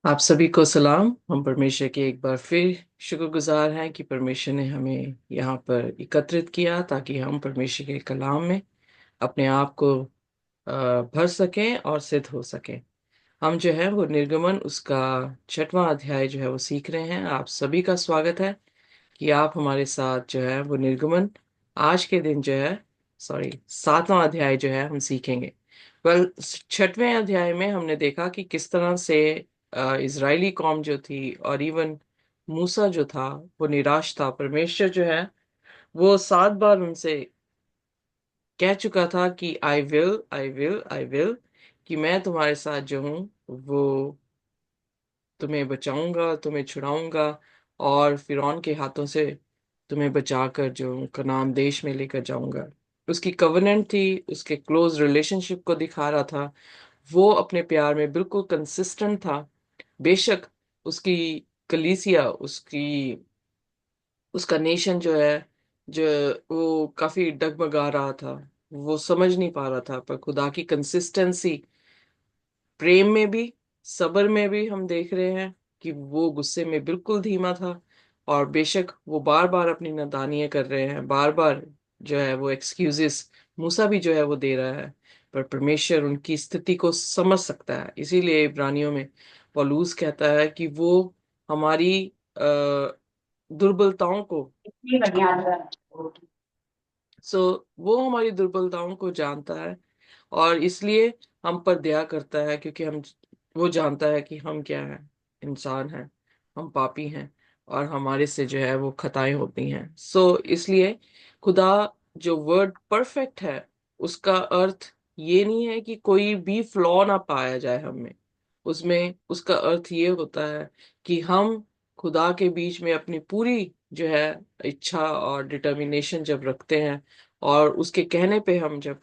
आप सभी को सलाम। हम परमेश्वर के एक बार फिर शुक्रगुजार हैं कि परमेश्वर ने हमें यहाँ पर एकत्रित किया ताकि हम परमेश्वर के कलाम में अपने आप को भर सकें और सिद्ध हो सकें। हम जो है वो निर्गमन उसका 6वां अध्याय जो है वो सीख रहे हैं। आप सभी का स्वागत है कि आप हमारे साथ जो है वो निर्गमन आज के दिन जो है 7वां अध्याय जो है हम सीखेंगे। वेल, 6वें अध्याय में हमने देखा कि किस तरह से इजरायली कौम जो थी और इवन मूसा जो था वो निराश था। परमेश्वर जो है वो 7 बार उनसे कह चुका था कि I will I will I will, कि मैं तुम्हारे साथ जो हूँ वो तुम्हें बचाऊंगा, तुम्हें छुड़ाऊंगा और फिरौन के हाथों से तुम्हें बचाकर जो कनान देश में लेकर जाऊंगा। उसकी कवेनेंट थी, उसके क्लोज रिलेशनशिप को दिखा रहा था। वो अपने प्यार में बिल्कुल कंसिस्टेंट था। बेशक उसकी कलीसिया, उसका नेशन जो है, जो वो काफी डगमगा रहा था, वो समझ नहीं पा रहा था, पर खुदा की कंसिस्टेंसी प्रेम में भी, सब्र में भी हम देख रहे हैं कि वो गुस्से में बिल्कुल धीमा था। और बेशक वो बार बार अपनी नादानियां कर रहे हैं, बार बार जो है वो एक्सक्यूजेस मूसा भी जो है वो दे रहा है, पर परमेश्वर उनकी स्थिति को समझ सकता है। इसीलिए इब्रानियों में पौलुस कहता है कि वो हमारी दुर्बलताओं को सो वो हमारी दुर्बलताओं को जानता है और इसलिए हम पर दया करता है, क्योंकि हम वो जानता है कि हम क्या है, इंसान हैं, हम पापी हैं और हमारे से जो है वो खताएं होती हैं। इसलिए खुदा जो वर्ड परफेक्ट है, उसका अर्थ ये नहीं है कि कोई भी फ्लॉ ना पाया जाए हम में। उसमें उसका अर्थ ये होता है कि हम खुदा के बीच में अपनी पूरी जो है इच्छा और डिटर्मिनेशन जब रखते हैं और उसके कहने पे हम जब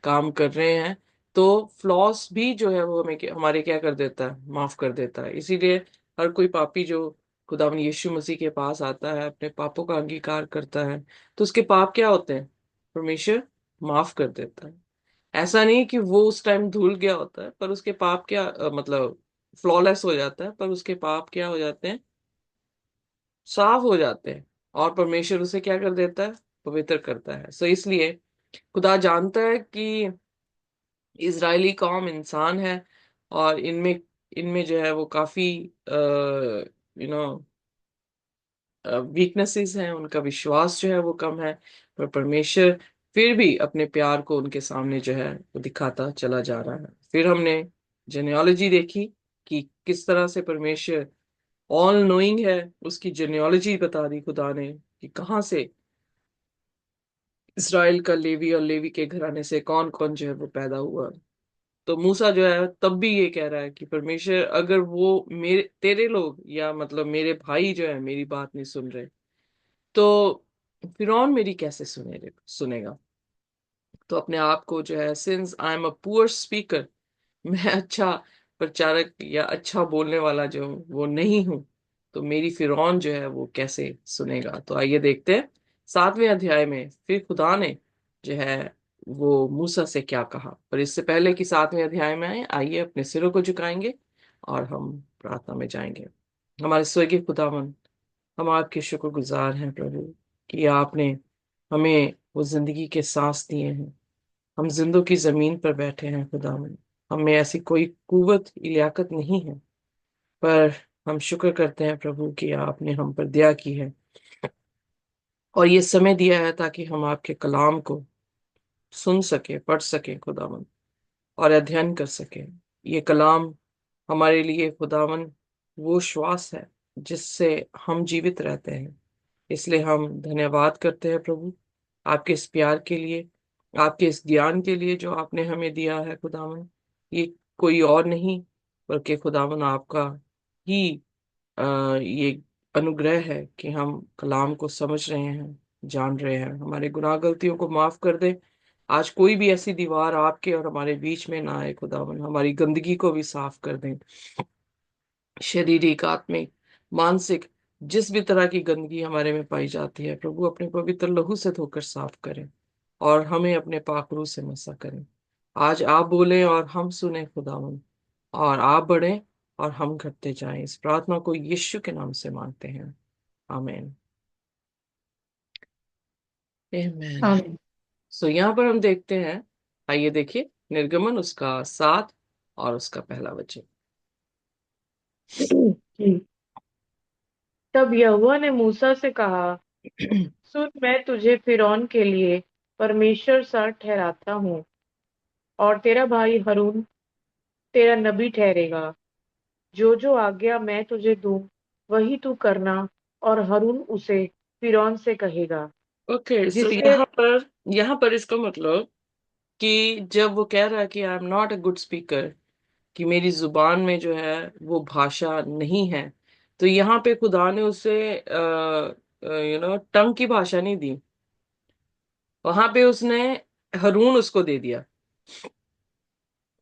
काम कर रहे हैं, तो फ्लॉस भी जो है वो हमारे क्या कर देता है, माफ कर देता है। इसीलिए हर कोई पापी जो खुदावन यीशु मसीह के पास आता है, अपने पापों का अंगीकार करता है, तो उसके पाप क्या होते हैं, परमेश्वर माफ कर देता है। ऐसा नहीं कि वो उस टाइम धुल गया होता है, पर उसके पाप क्या मतलब फ्लॉलेस हो जाता है, पर उसके पाप क्या हो जाते हैं, साफ हो जाते हैं। और परमेश्वर उसे क्या कर देता है, पवित्र करता है। इसलिए खुदा जानता है कि इजरायली कौम इंसान है और इनमें इनमें जो है वो काफी नो वीकनेसेस हैं, उनका विश्वास जो है वो कम है। पर परमेश्वर फिर भी अपने प्यार को उनके सामने जो है वो दिखाता चला जा रहा है। फिर हमने जेनेalogy देखी कि किस तरह से परमेश्वर ऑल नोइंग है। उसकी जेनेalogy बता दी खुदा ने कि कहाँ से इसराइल का लेवी और लेवी के घराने से कौन कौन जो है वो पैदा हुआ। तो मूसा जो है तब भी ये कह रहा है कि परमेश्वर, अगर वो मेरे तेरे लोग या मतलब मेरे भाई जो है मेरी बात नहीं सुन रहे, तो फिरौन मेरी कैसे सुनेगा। तो अपने आप को जो है, since I am a poor speaker, मैं अच्छा प्रचारक या अच्छा बोलने वाला जो हूँ वो नहीं हूँ, तो मेरी फिरौन जो है वो कैसे सुनेगा। तो आइए देखते हैं 7वें अध्याय में फिर खुदा ने जो है वो मूसा से क्या कहा। पर इससे पहले कि 7वें अध्याय में आइए अपने सिरों को झुकाएंगे और हम प्रार्थना में जाएंगे। हमारे स्वर्गीय खुदावन, हम आपके शुक्रगुजार हैं प्रभु कि आपने हमें वो जिंदगी के सांस दिए हैं। हम जिंदों की जमीन पर बैठे हैं खुदावन। हमें ऐसी कोई कुवत लियाकत नहीं है, पर हम शुक्र करते हैं प्रभु कि आपने हम पर दया की है और ये समय दिया है ताकि हम आपके कलाम को सुन सके, पढ़ सके खुदावन, और अध्ययन कर सके। ये कलाम हमारे लिए खुदावन वो श्वास है जिससे हम जीवित रहते हैं। इसलिए हम धन्यवाद करते हैं प्रभु, आपके इस प्यार के लिए, आपके इस ज्ञान के लिए जो आपने हमें दिया है खुदावन। ये कोई और नहीं बल्कि खुदावन आपका ही ये अनुग्रह है कि हम कलाम को समझ रहे हैं, जान रहे हैं। हमारे गुनाह गलतियों को माफ कर दे। आज कोई भी ऐसी दीवार आपके और हमारे बीच में ना आए खुदावन। हमारी गंदगी को भी साफ कर दें, शारीरिक, आत्मिक, मानसिक, जिस भी तरह की गंदगी हमारे में पाई जाती है प्रभु, अपने पवित्र लहू से धोकर साफ करें और हमें अपने पाखरू से मसा करें। आज आप बोलें और हम सुने खुदावन, और आप बढ़ें और हम घटते जाएं। इस प्रार्थना को यीशु के नाम से मांगते हैं, आमीन। आमीन। आमीन। सो यहाँ पर हम देखते हैं, आइए देखिए, निर्गमन उसका 7 और उसका पहला वचन। जी। तब यहोवा ने मूसा से कहा, सुन, मैं तुझे फिरौन के लिए परमेश्वर सा ठहराता हूँ, और तेरा भाई हारून तेरा नबी ठहरेगा। जो जो आज्ञा मैं तुझे दूं वही तू करना, और हारून उसे फिरौन से कहेगा, ओके, सो जिससे। यहाँ पर इसका मतलब कि जब वो कह रहा है कि I am not a good speaker, कि मेरी जुबान में जो है वो भाषा नहीं है, तो यहाँ पे खुदा ने उसे टंग की भाषा नहीं दी। वहां पे उसने हारून उसको दे दिया,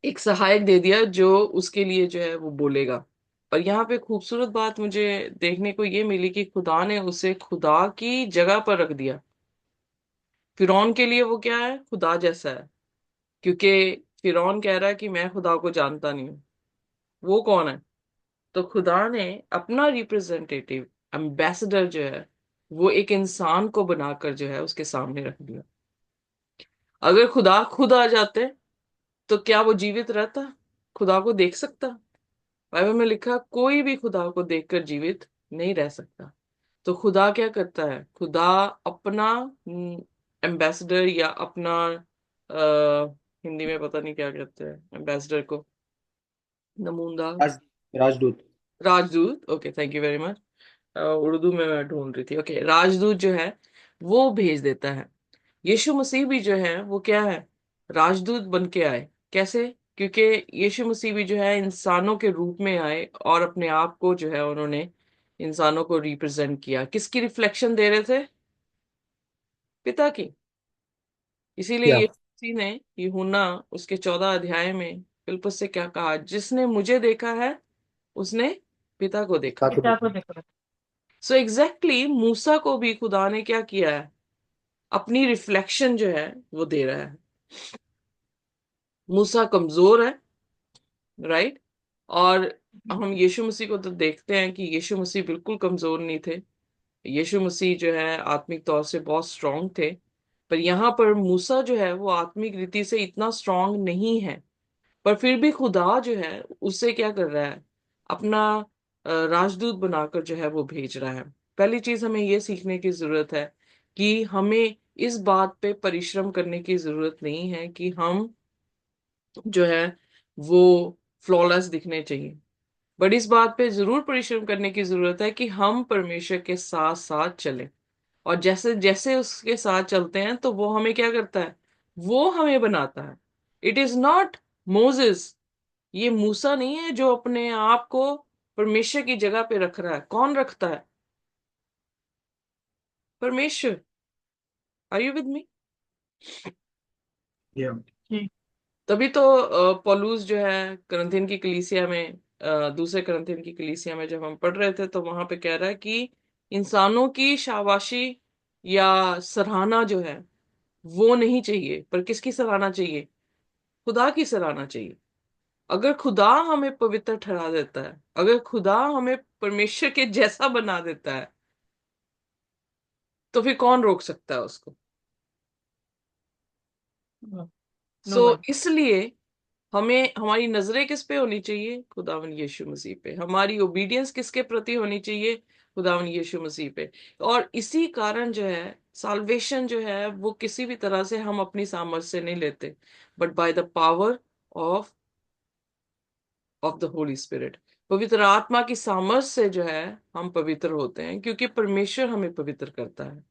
एक सहायक दे दिया जो उसके लिए जो है वो बोलेगा। पर यहाँ पे खूबसूरत बात मुझे देखने को ये मिली कि खुदा ने उसे खुदा की जगह पर रख दिया। फिरौन के लिए वो क्या है, खुदा जैसा है, क्योंकि फिरौन कह रहा है कि मैं खुदा को जानता नहीं हूँ, वो कौन है। तो खुदा ने अपना रिप्रेजेंटेटिव, एम्बेसडर जो है, वो एक इंसान को बनाकर जो है उसके सामने रख दिया। अगर खुदा खुद आ जाते तो क्या वो जीवित रहता, खुदा को देख सकता? बाइबल में लिखा, कोई भी खुदा को देखकर जीवित नहीं रह सकता। तो खुदा क्या करता है, खुदा अपना एम्बेसडर या अपना हिंदी में पता नहीं क्या कहते हैं एम्बेसडर को, नमूंदा, राज, राजदूत। राजदूत, okay thank you very much. Urdu में मैं ढूंढ रही थी, ओके, राजदूत जो है वो भेज देता है। यीशु मसीह भी जो है वो क्या है, राजदूत बन के आए। कैसे? क्योंकि यीशु मसीह भी जो है इंसानों के रूप में आए और अपने आप को जो है उन्होंने इंसानों को रिप्रेजेंट किया। किसकी रिफ्लेक्शन दे रहे थे? पिता की। इसीलिए या यीशु मसीह ने यूहन्ना उसके 14 अध्याय में फिलिप्पुस से क्या कहा, जिसने मुझे देखा है उसने पिता को देखा। ताकि पिता को देखो। सो एग्जैक्टली मूसा को भी खुदा ने क्या किया है, अपनी रिफ्लेक्शन जो है वो दे रहा है। मूसा कमजोर है, राइट, और हम यीशु मसीह को तो देखते हैं कि यीशु मसीह बिल्कुल कमजोर नहीं थे। यीशु मसीह जो है आत्मिक तौर से बहुत स्ट्रांग थे। पर यहाँ पर मूसा जो है वो आत्मिक रीति से इतना स्ट्रांग नहीं है। पर फिर भी खुदा जो है उससे क्या कर रहा है, अपना राजदूत बनाकर जो है वो भेज रहा है। पहली चीज हमें ये सीखने की जरूरत है कि हमें इस बात पे परिश्रम करने की जरूरत नहीं है कि हम जो है वो फ्लॉलेस दिखने चाहिए। बट इस बात पे जरूर परिश्रम करने की जरूरत है कि हम परमेश्वर के साथ साथ चलें। और जैसे जैसे उसके साथ चलते हैं तो वो हमें क्या करता है, वो हमें बनाता है। इट इज नॉट मोजेस, ये मूसा नहीं है जो अपने आप को परमेश्वर की जगह पे रख रहा है। कौन रखता है? परमेश्वर। Are you with me? या जी। तभी तो पौलुस जो है करंथियन की कलीसिया में, दूसरे करंथियन की कलीसिया में जब हम पढ़ रहे थे तो वहां पे कह रहा है कि इंसानों की शाबाशी या सराहना जो है वो नहीं चाहिए, पर किसकी सराहना चाहिए? खुदा की सराहना चाहिए। अगर खुदा हमें पवित्र ठहरा देता है, अगर खुदा हमें परमेश्वर के जैसा बना देता है, तो फिर कौन रोक सकता है उसको? No so one. इसलिए हमें हमारी नजरें किस पे होनी चाहिए? खुदावन यीशु मसीह पे। हमारी ओबीडियंस किसके प्रति होनी चाहिए? खुदावन यीशु मसीह पे। और इसी कारण जो है साल्वेशन जो है वो किसी भी तरह से हम अपनी सामर्थ से नहीं लेते, but by the power of the Holi spirit. पवित्र आत्मा की सामर्थ से जो है हम पवित्र होते हैं, क्योंकि परमेश्वर हमें पवित्र करता है।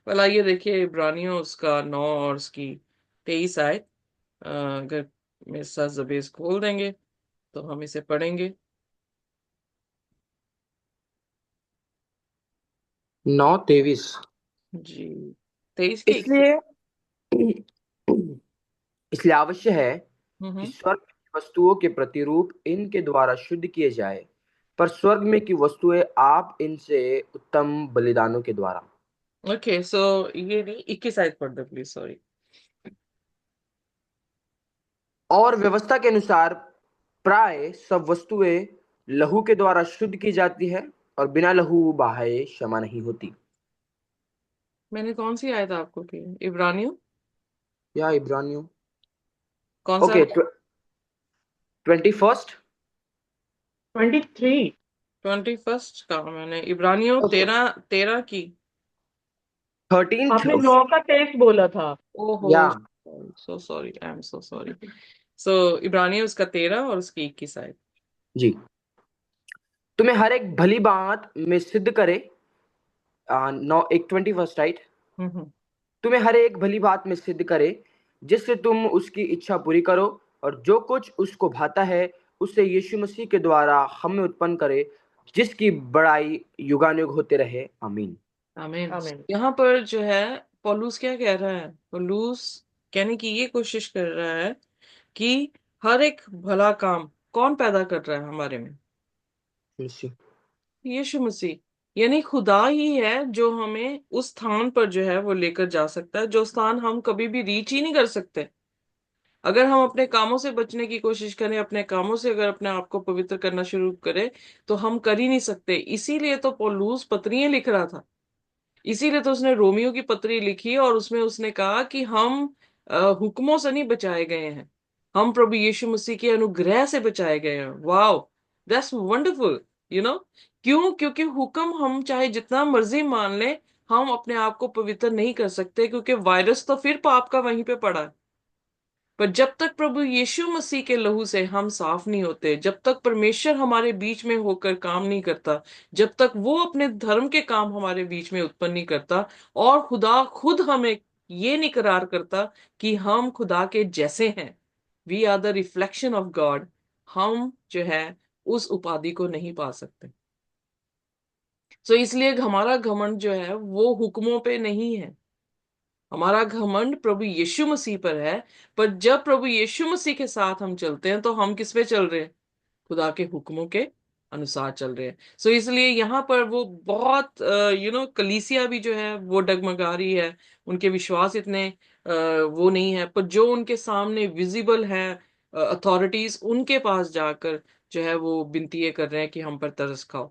well, आइए देखिए इब्रानियों उसका 9 और उसकी 23 आयत। अगर मेरे साथ जबेस खोल देंगे तो हम इसे पढ़ेंगे। 9:23। जी, 23 के 21। इसलिए इसलिए आवश्यक है कि हम्म। स्वर्ग की वस्तुओं के प्रतिरूप इनके द्वारा शुद्ध किए जाए, पर स्वर्ग में की वस्तुएं आप इनसे उत्तम बलिदानों के द्वारा। ओके, सो ये नहीं, 21 आयत पढ़ दो प्लीज, सॉरी। और व्यवस्था के अनुसार प्राय सब वस्तुएं लहू के द्वारा शुद्ध की जाती है और बिना लहू बहाए क्षमा नहीं होती। मैंने कौन सी आयत आपको की? इब्रानियों? या इब्रानियों। कौन सा? ओके, 21। 23। 21 का मैंने इब्रानियों ओके, 13 की। 13th। आपने 9 का 23 बोला था। ओहो, yeah so sorry, I am so sorry. So इब्रानियों उसका 13 और उसकी 21 आयत। जी, तुम्हें हर एक भली बात में सिद्ध करे। नौ एक 21, राइट। हम्म। तुम्हें हर एक भली बात में सिद्ध करे, जिससे तुम उसकी इच्छा पूरी करो, और जो कुछ उसको भाता है उसे यीशु मसीह के द्वारा हम में उत्पन्न करे, जिसकी बड़ाई युगानुग होते रहे। आमीन। आमीन। आमीन। यहाँ पर जो है पौलुस क्या कह रहा है? पौलुस कहने की ये कोशिश कर रहा है कि हर एक भला काम कौन पैदा कर रहा है हमारे में? मसीह। यीशु मसीह। यानी खुदा ही है जो हमें उस स्थान पर जो है वो लेकर जा सकता है, जो स्थान हम कभी भी रीच ही नहीं कर सकते। अगर हम अपने कामों से बचने की कोशिश करें, अपने कामों से अगर अपने आप को पवित्र करना शुरू करें, तो हम कर ही नहीं सकते। इसीलिए तो पौलुस पत्रियां लिख रहा था। इसीलिए तो उसने रोमियो की पत्री लिखी और उसमें उसने कहा कि हम हुक्मों से नहीं बचाए गए हैं, हम प्रभु यीशु मसीह के अनुग्रह से बचाए गए हैं। Wow, that's wonderful. You know क्यों? क्योंकि हुक्म हम चाहे जितना मर्जी मान लें, हम अपने आप को पवित्र नहीं कर सकते, क्योंकि वायरस तो फिर पाप का वहीं पे पड़ा है। पर जब तक प्रभु यीशु मसीह के लहू से हम साफ नहीं होते, जब तक परमेश्वर हमारे बीच में होकर काम नहीं करता, जब तक वो अपने धर्म के काम हमारे बीच में उत्पन्न नहीं करता, और खुदा खुद हमें ये नहीं करार करता कि हम खुदा के जैसे हैं, we are the reflection of God, हम जो है उस उपाधि को नहीं पा सकते। सो इसलिए हमारा घमंड जो है वो हुक्मों पे नहीं है, हमारा घमंड प्रभु यीशु मसीह पर है। पर जब प्रभु यीशु मसीह के साथ हम चलते हैं, तो हम किस पे चल रहे हैं? खुदा के हुक्मों के अनुसार चल रहे हैं। सो इसलिए यहाँ पर वो बहुत कलीसिया भी जो है वो डगमगा रही है। उनके विश्वास इतने वो नहीं है, पर जो उनके सामने विजिबल है अथॉरिटीज, उनके पास जाकर जो है वो विनती ये कर रहे हैं कि हम पर तरस खाओ।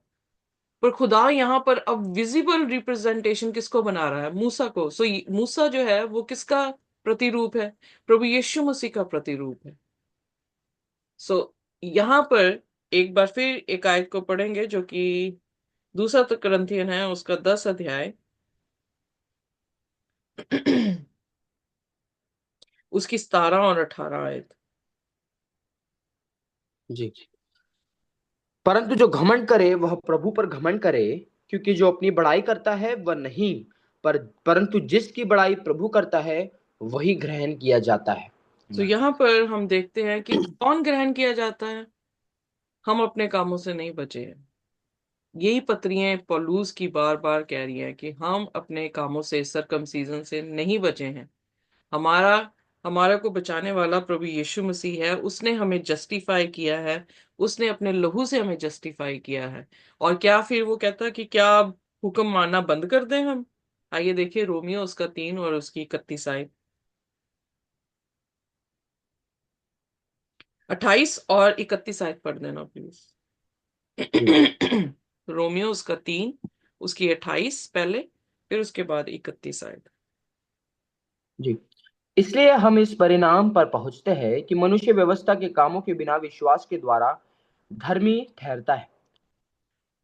पर खुदा यहाँ पर अब विजिबल रिप्रेजेंटेशन किसको बना रहा है? मूसा को। सो मूसा जो है वो किसका प्रतिरूप है? प्रभु यीशु मसीह का प्रतिरूप है। सो यहाँ पर एक बार फिर एक आयत को पढ़ेंगे जो कि दूसरा तो करंथियन है, उसका 10 अध्याय उसकी 17 और 18 आयत। जी, परंतु जो घमंड करे वह प्रभु पर घमंड करे, क्योंकि जो अपनी बड़ाई करता है वह नहीं, परंतु जिसकी बड़ाई प्रभु करता है वही ग्रहण किया जाता है। तो यहाँ पर हम देखते हैं कि कौन ग्रहण किया जाता है? हम अपने कामों से नहीं बचे हैं। यही पत्रियां पौलुस की बार बार कह रही हैं कि हम अपने कामों से, सरकमसीजन से नहीं बचे हैं। हमारा हमारा को बचाने वाला प्रभु यीशु मसीह है, उसने हमें जस्टिफाई किया है, उसने अपने लहू से हमें जस्टिफाई किया है। और क्या फिर वो कहता है कि क्या अब हुक्म मानना बंद कर दें हम? आइए देखिए रोमियो उसका 3 और उसकी 31 आयत। 28 और 31 आयत पढ़ देना प्लीज। जी। रोमियो उसका 3, उसकी 28 पहले, फिर उसके बाद 31 आयत। जी, इसलिए हम इस परिणाम पर पहुंचते हैं कि मनुष्य व्यवस्था के कामों के बिना विश्वास के द्वारा धर्मी ठहरता है।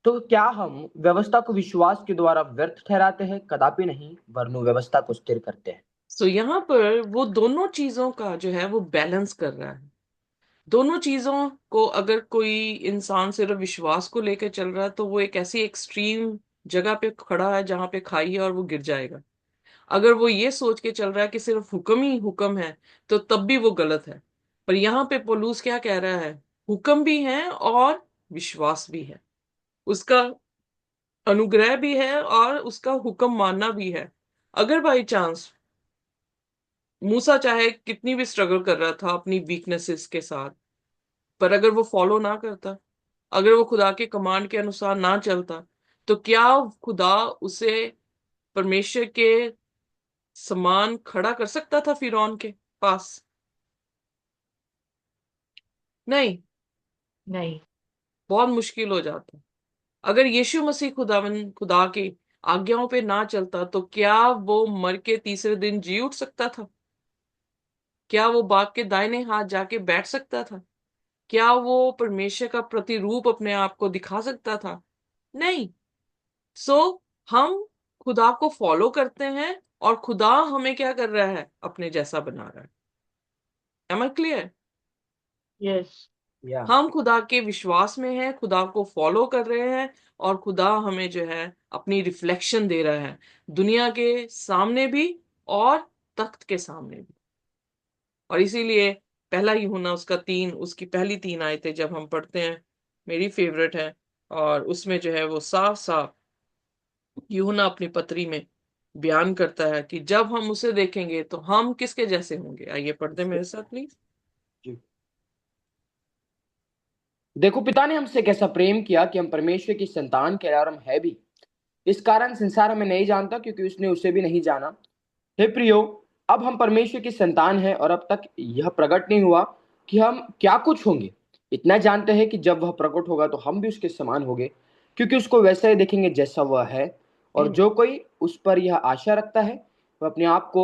तो क्या हम व्यवस्था को विश्वास के द्वारा व्यर्थ ठहराते हैं? कदापि नहीं, वरन व्यवस्था को स्थिर करते हैं। सो यहाँ पर वो दोनों चीजों का जो है वो बैलेंस कर रहा है। दोनों चीजों को अगर कोई इंसान सिर्फ विश्वास को लेकर चल रहा है, तो वो एक ऐसी एक्सट्रीम जगह पे खड़ा है जहां पे खाई है और वो गिर जाएगा। अगर वो ये सोच के चल रहा है कि सिर्फ हुक्म ही हुक्म है, तो तब भी वो गलत है। पर यहाँ पे पौलुस क्या कह रहा है? हुक्म भी है और विश्वास भी है, उसका अनुग्रह भी है और उसका हुक्म मानना भी है। अगर बाई चांस मूसा चाहे कितनी भी स्ट्रगल कर रहा था अपनी वीकनेसेस के साथ, पर अगर वो फॉलो ना करता, अगर वो खुदा के कमांड के अनुसार ना चलता, तो क्या खुदा उसे परमेश्वर के समान खड़ा कर सकता था फिरौन के पास? नहीं। नहीं। बहुत मुश्किल हो जाता। अगर यीशु मसीह खुदा की आज्ञाओं पे ना चलता तो क्या वो मर के तीसरे दिन जी उठ सकता था? क्या वो बाप के दाहिने हाथ जाके बैठ सकता था? क्या वो परमेश्वर का प्रतिरूप अपने आप को दिखा सकता था? नहीं। सो हम खुदा को फॉलो करते हैं और खुदा हमें क्या कर रहा है? अपने जैसा बना रहा है। Am I clear? यस। या हम खुदा के विश्वास में हैं, खुदा को फॉलो कर रहे हैं और खुदा हमें जो है अपनी रिफ्लेक्शन दे रहा है, दुनिया के सामने भी और तख्त के सामने भी। और इसीलिए पहला यूहन्ना उसकी पहली 3 आयतें जब हम पढ़ते हैं, मेरी फेवरेट है। और उसमें जो है वो साफ साफ यूहन्ना अपनी पत्री में बयान करता है कि जब हम उसे देखेंगे तो हम किसके जैसे होंगे। आइए पढ़ते मेरे साथ प्लीज। जी। देखो, पिता ने हमसे कैसा प्रेम किया कि हम परमेश्वर की संतान के और हम है भी। इस कारण संसार हमें नहीं जानता, क्योंकि उसने उसे भी नहीं जाना। हे प्रियो, अब हम परमेश्वर की संतान हैं और अब तक यह प्रकट नहीं हुआ कि हम क्या कुछ होंगे। इतना जानते हैं कि जब वह प्रकट होगा तो हम भी उसके समान होंगे, क्योंकि उसको वैसा ही देखेंगे जैसा वह है। और जो कोई उस पर यह आशा रखता है वह अपने आप को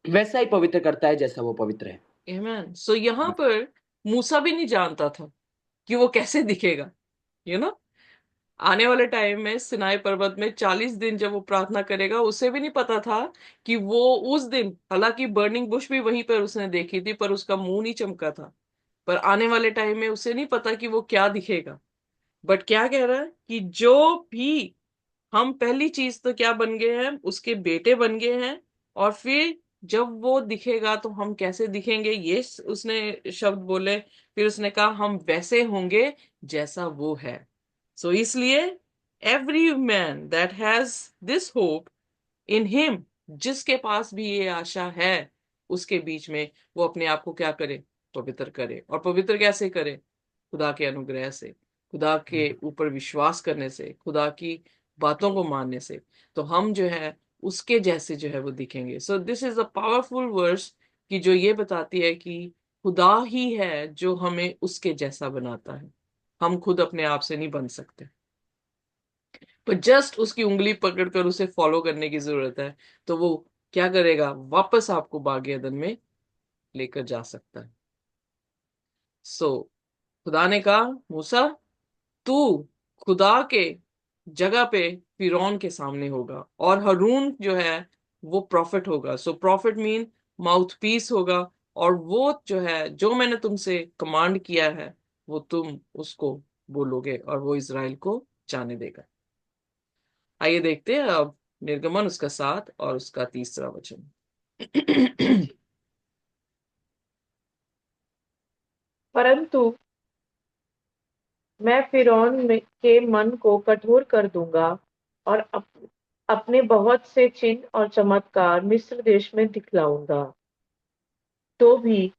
वैसा ही पवित्र करता है जैसा वो पवित्र है। आमेन। सो यहाँ पर मूसा भी नहीं जानता था कि वो कैसे दिखेगा। यू नो आने वाले टाइम में सिनाई पर्वत में 40 दिन जब वो प्रार्थना करेगा, उसे भी नहीं पता था कि वो उस दिन, हालांकि बर्निंग बुश भी वहीं पर उसने देखी थी पर उसका मुंह नहीं चमका था। पर आने वाले टाइम में उसे नहीं पता कि वो क्या दिखेगा। बट क्या कह रहा है कि जो भी हम पहली चीज तो क्या बन गए हैं? उसके बेटे बन गए हैं। और फिर जब वो दिखेगा तो हम कैसे दिखेंगे, ये उसने शब्द बोले। फिर उसने कहा हम वैसे होंगे जैसा वो है। सो इसलिए every man that has this hope in him, जिसके पास भी ये आशा है, उसके बीच में वो अपने आप को क्या करे? पवित्र करे। और पवित्र कैसे करे? खुदा के अनुग्रह से, खुदा के ऊपर विश्वास करने से, खुदा की बातों को मानने से। तो हम जो है उसके जैसे जो है वो दिखेंगे। So this is a powerful verse कि जो ये बताती है कि खुदा ही है जो हमें उसके जैसा बनाता है। हम खुद अपने आप से नहीं बन सकते, पर जस्ट उसकी उंगली पकड़कर उसे फॉलो करने की जरूरत है। तो वो क्या करेगा? वापस आपको बागे अदन में लेकर जा सकता है। सो खुदा ने कहा, मूसा, तू खुदा के जगह पे फिरौन के सामने होगा और हारून जो है वो प्रॉफिट होगा। So profit mean mouth piece होगा। और वो जो है, जो मैंने तुमसे कमांड किया है, वो तुम उसको बोलोगे और वो इज़राइल को जाने देगा। आइए देखते हैं अब निर्गमन उसका 7 और उसका 3रा वचन। परंतु मैं के मन को कठोर कर दूंगा और अपने बहुत से चिन्ह और चमत्कार मिस्र देश में दिखलाऊंगा। तो भी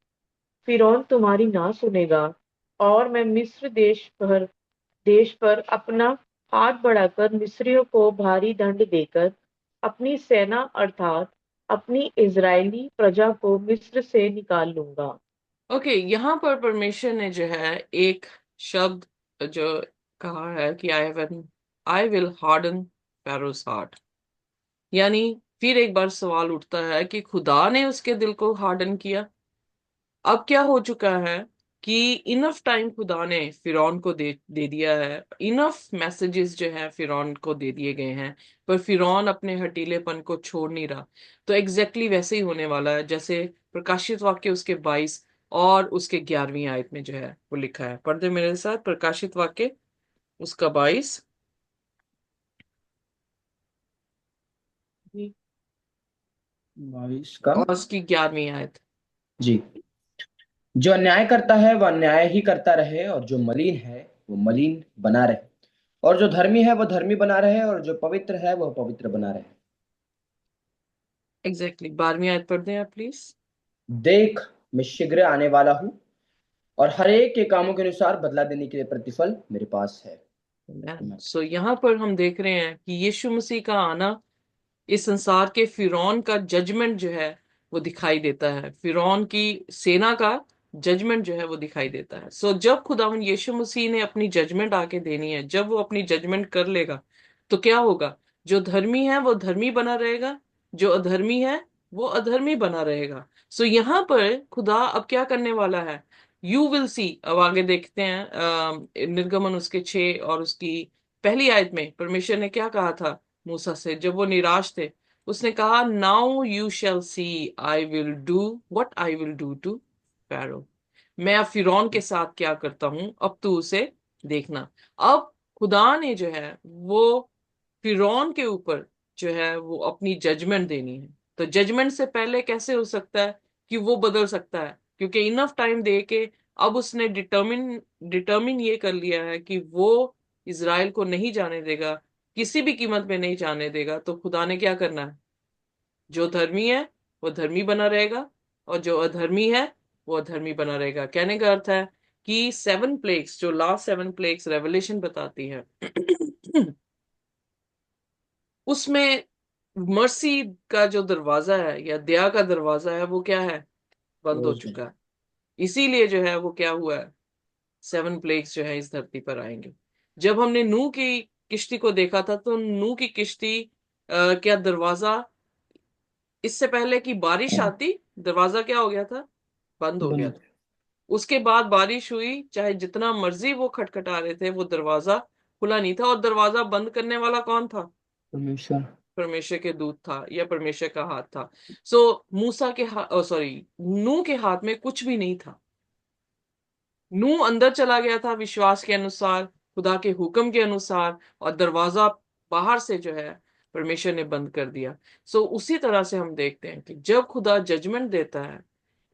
फिरौन तुम्हारी ना सुनेगा, और मैं मिस्र देश पर अपना हाथ बढ़ाकर मिस्रियों को भारी दंड देकर अपनी सेना अर्थात अपनी इजरायली प्रजा को मिस्र से निकाल लूंगा। ओके, यहाँ पर परमेश्वर ने जो है एक शब्द जो कहा है कि I will harden ferrous heart. यानी फिर एक बार सवाल उठता है कि खुदा ने उसके दिल को हार्डन किया। अब क्या हो चुका है कि इनफ टाइम खुदा ने फिरौन को दे दिया है, इनफ मैसेजेस जो है फिरौन को दे दिए गए हैं, पर फिरौन अपने हटीलेपन को छोड़ नहीं रहा। तो एग्जैक्टली वैसे ही होने वाला है जैसे प्रकाशित वाक्य उसके 22 और उसके 11वीं आयत में जो है वो लिखा है। पढ़ते मेरे साथ प्रकाशित वाक्य उसका 22 जी। 22 का। और उसकी 11वीं आयत। जी। जो अन्याय करता है वह अन्याय ही करता रहे, और जो मलिन है वो मलिन बना रहे, और जो धर्मी है वह धर्मी बना रहे, और जो पवित्र है वह पवित्र बना रहे। एग्जैक्टली 12वीं आयत पढ़ दें आप प्लीज। देख, मैं शीघ्र आने वाला हूँ, और हर एक के कामों के अनुसार बदला देने के लिए प्रतिफल मेरे पास है। सो यहाँ पर हम देख रहे हैं कि यीशु मसीह का आना इस संसार के फिरौन का जजमेंट जो है वो दिखाई देता है, फिरौन की सेना का जजमेंट जो है वो दिखाई देता है। सो जब खुदावन यीशु मसीह ने अपनी जजमेंट आके देनी है, जब वो अपनी जजमेंट कर लेगा, तो क्या होगा? जो धर्मी है वो धर्मी बना रहेगा, जो अधर्मी है वो अधर्मी बना रहेगा। सो यहाँ पर खुदा अब क्या करने वाला है? You will see. अब आगे देखते हैं निर्गमन उसके 6 और उसकी पहली आयत में परमेश्वर ने क्या कहा था मूसा से जब वो निराश थे। उसने कहा, now you shall see I will do what I will do to Pharaoh. मैं अब फिरौन के साथ क्या करता हूं, अब तू उसे देखना। अब खुदा ने जो है वो फिरौन के ऊपर जो है वो अपनी जजमेंट देनी है। तो जजमेंट से पहले कैसे हो सकता है कि वो बदल सकता है? क्योंकि इनफ टाइम दे के अब उसने डिटर्मिन डिटर्मिन ये कर लिया है कि वो इज़राइल को नहीं जाने देगा, किसी भी कीमत में नहीं जाने देगा। तो खुदा ने क्या करना है? जो धर्मी है वो धर्मी बना रहेगा, और जो अधर्मी है वो अधर्मी बना रहेगा। कहने का अर्थ है कि 7 प्लेग्स, जो लास्ट 7 प्लेग्स रेवलेशन बताती है उसमें मर्सी का जो दरवाजा है या दया का दरवाजा है वो क्या है? बंद हो क्लोज्ड है। चुका है। इसीलिए जो है वो क्या हुआ है? 7 प्लेग्स जो है इस धरती पर आएंगे। जब हमने नूह की किश्ती को देखा था, तो नूह की किश्ती क्या दरवाजा, इससे पहले कि बारिश हाँ, आती, दरवाजा क्या हो गया था? बंद हो गया बंद। था। उसके बाद बारिश हुई, चाहे जितना मर्जी वो खटखटा रहे थे, वो दरवाजा खुला नहीं था। और दरवाजा बंद करने वाला कौन था? परमेश्वर। परमेश्वर के दूत था, या परमेश्वर का हाथ था। सो मूसा के हाथ, सॉरी, नूह के हाथ में कुछ भी नहीं था। नूह अंदर चला गया था विश्वास के अनुसार, खुदा के हुक्म के अनुसार, और दरवाजा बाहर से जो है परमेश्वर ने बंद कर दिया। सो उसी तरह से हम देखते हैं कि जब खुदा जजमेंट देता है,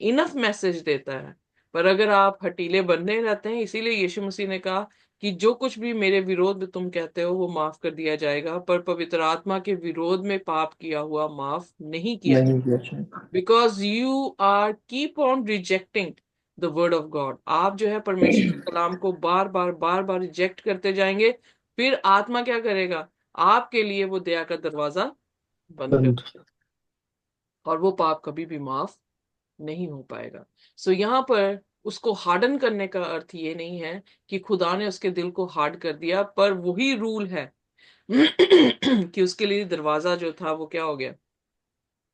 इनफ मैसेज देता है, पर अगर आप हटीले बनने रहते हैं, इसीलिए यीशु मसीह ने कहा कि जो कुछ भी मेरे विरोध में तुम कहते हो वो माफ कर दिया जाएगा, पर पवित्र आत्मा के विरोध में पाप किया हुआ माफ नहीं किया नहीं जाएगा। किया जाएगा। Because you are keep on rejecting the word of God. आप जो है परमेश्वर के कलाम को बार बार रिजेक्ट करते जाएंगे। फिर आत्मा क्या करेगा? आपके लिए वो दया का दरवाजा बंद कर, बंद। और वो पाप कभी भी माफ नहीं हो पाएगा। सो यहाँ पर उसको हार्डन करने का अर्थ ये नहीं है कि खुदा ने उसके दिल को हार्ड कर दिया, पर वही रूल है कि उसके लिए दरवाजा जो था वो क्या हो गया?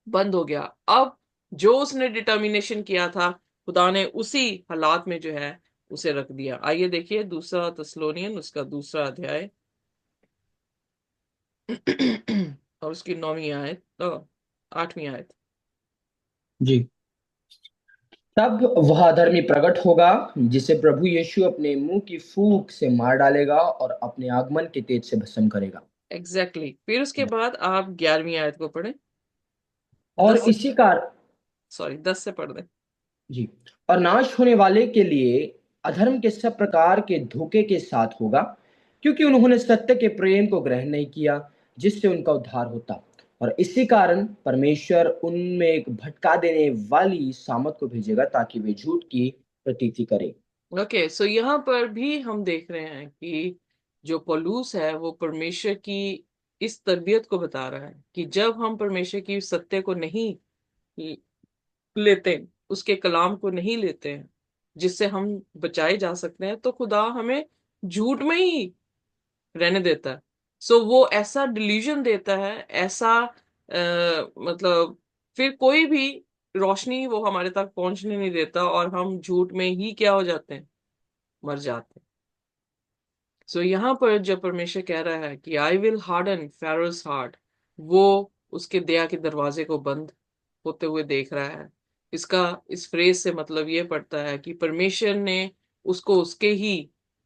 बंद हो गया। अब जो उसने डिटर्मिनेशन किया था, खुदा ने उसी हालात में जो है उसे रख दिया। आइए देखिए दूसरा तस्लोनियन उसका दूसरा अध्याय और उसकी 9वीं आयत, 8वीं आयत। जी। तब वह अधर्मी प्रकट होगा, जिसे प्रभु यीशु अपने मुंह की फूंक से मार डालेगा और अपने आगमन के तेज से भस्म करेगा। एग्जैक्टली फिर उसके बाद आप 11वीं आयत को पढ़ें। और 10, इसी का सॉरी 10 से पढ़ दें। जी। और नाश होने वाले के लिए अधर्म के सब प्रकार के धोखे के साथ होगा, क्योंकि उन्होंने सत्य के प्रेम को ग्रहण नहीं किया, जिससे उनका उद्धार होता। और इसी कारण परमेश्वर उनमें एक भटका देने वाली सामत को भेजेगा, ताकि वे झूठ की प्रतीति करें। ओके, सो यहाँ पर भी हम देख रहे हैं कि जो पौलुस है वो परमेश्वर की इस तरबियत को बता रहा है कि जब हम परमेश्वर की सत्य को नहीं लेते, उसके कलाम को नहीं लेते हैं जिससे हम बचाए जा सकते हैं, तो खुदा हमें झूठ में ही रहने देता है। सो वो ऐसा डिल्यूजन देता है, ऐसा मतलब फिर कोई भी रोशनी वो हमारे तक पहुंचने नहीं देता, और हम झूठ में ही क्या हो जाते हैं? मर जाते हैं। सो यहाँ पर जब परमेश्वर कह रहा है कि I will harden Feroz heart, वो उसके दया के दरवाजे को बंद होते हुए देख रहा है। इसका इस फ्रेज से मतलब ये पड़ता है कि परमेश्वर ने उसको उसके ही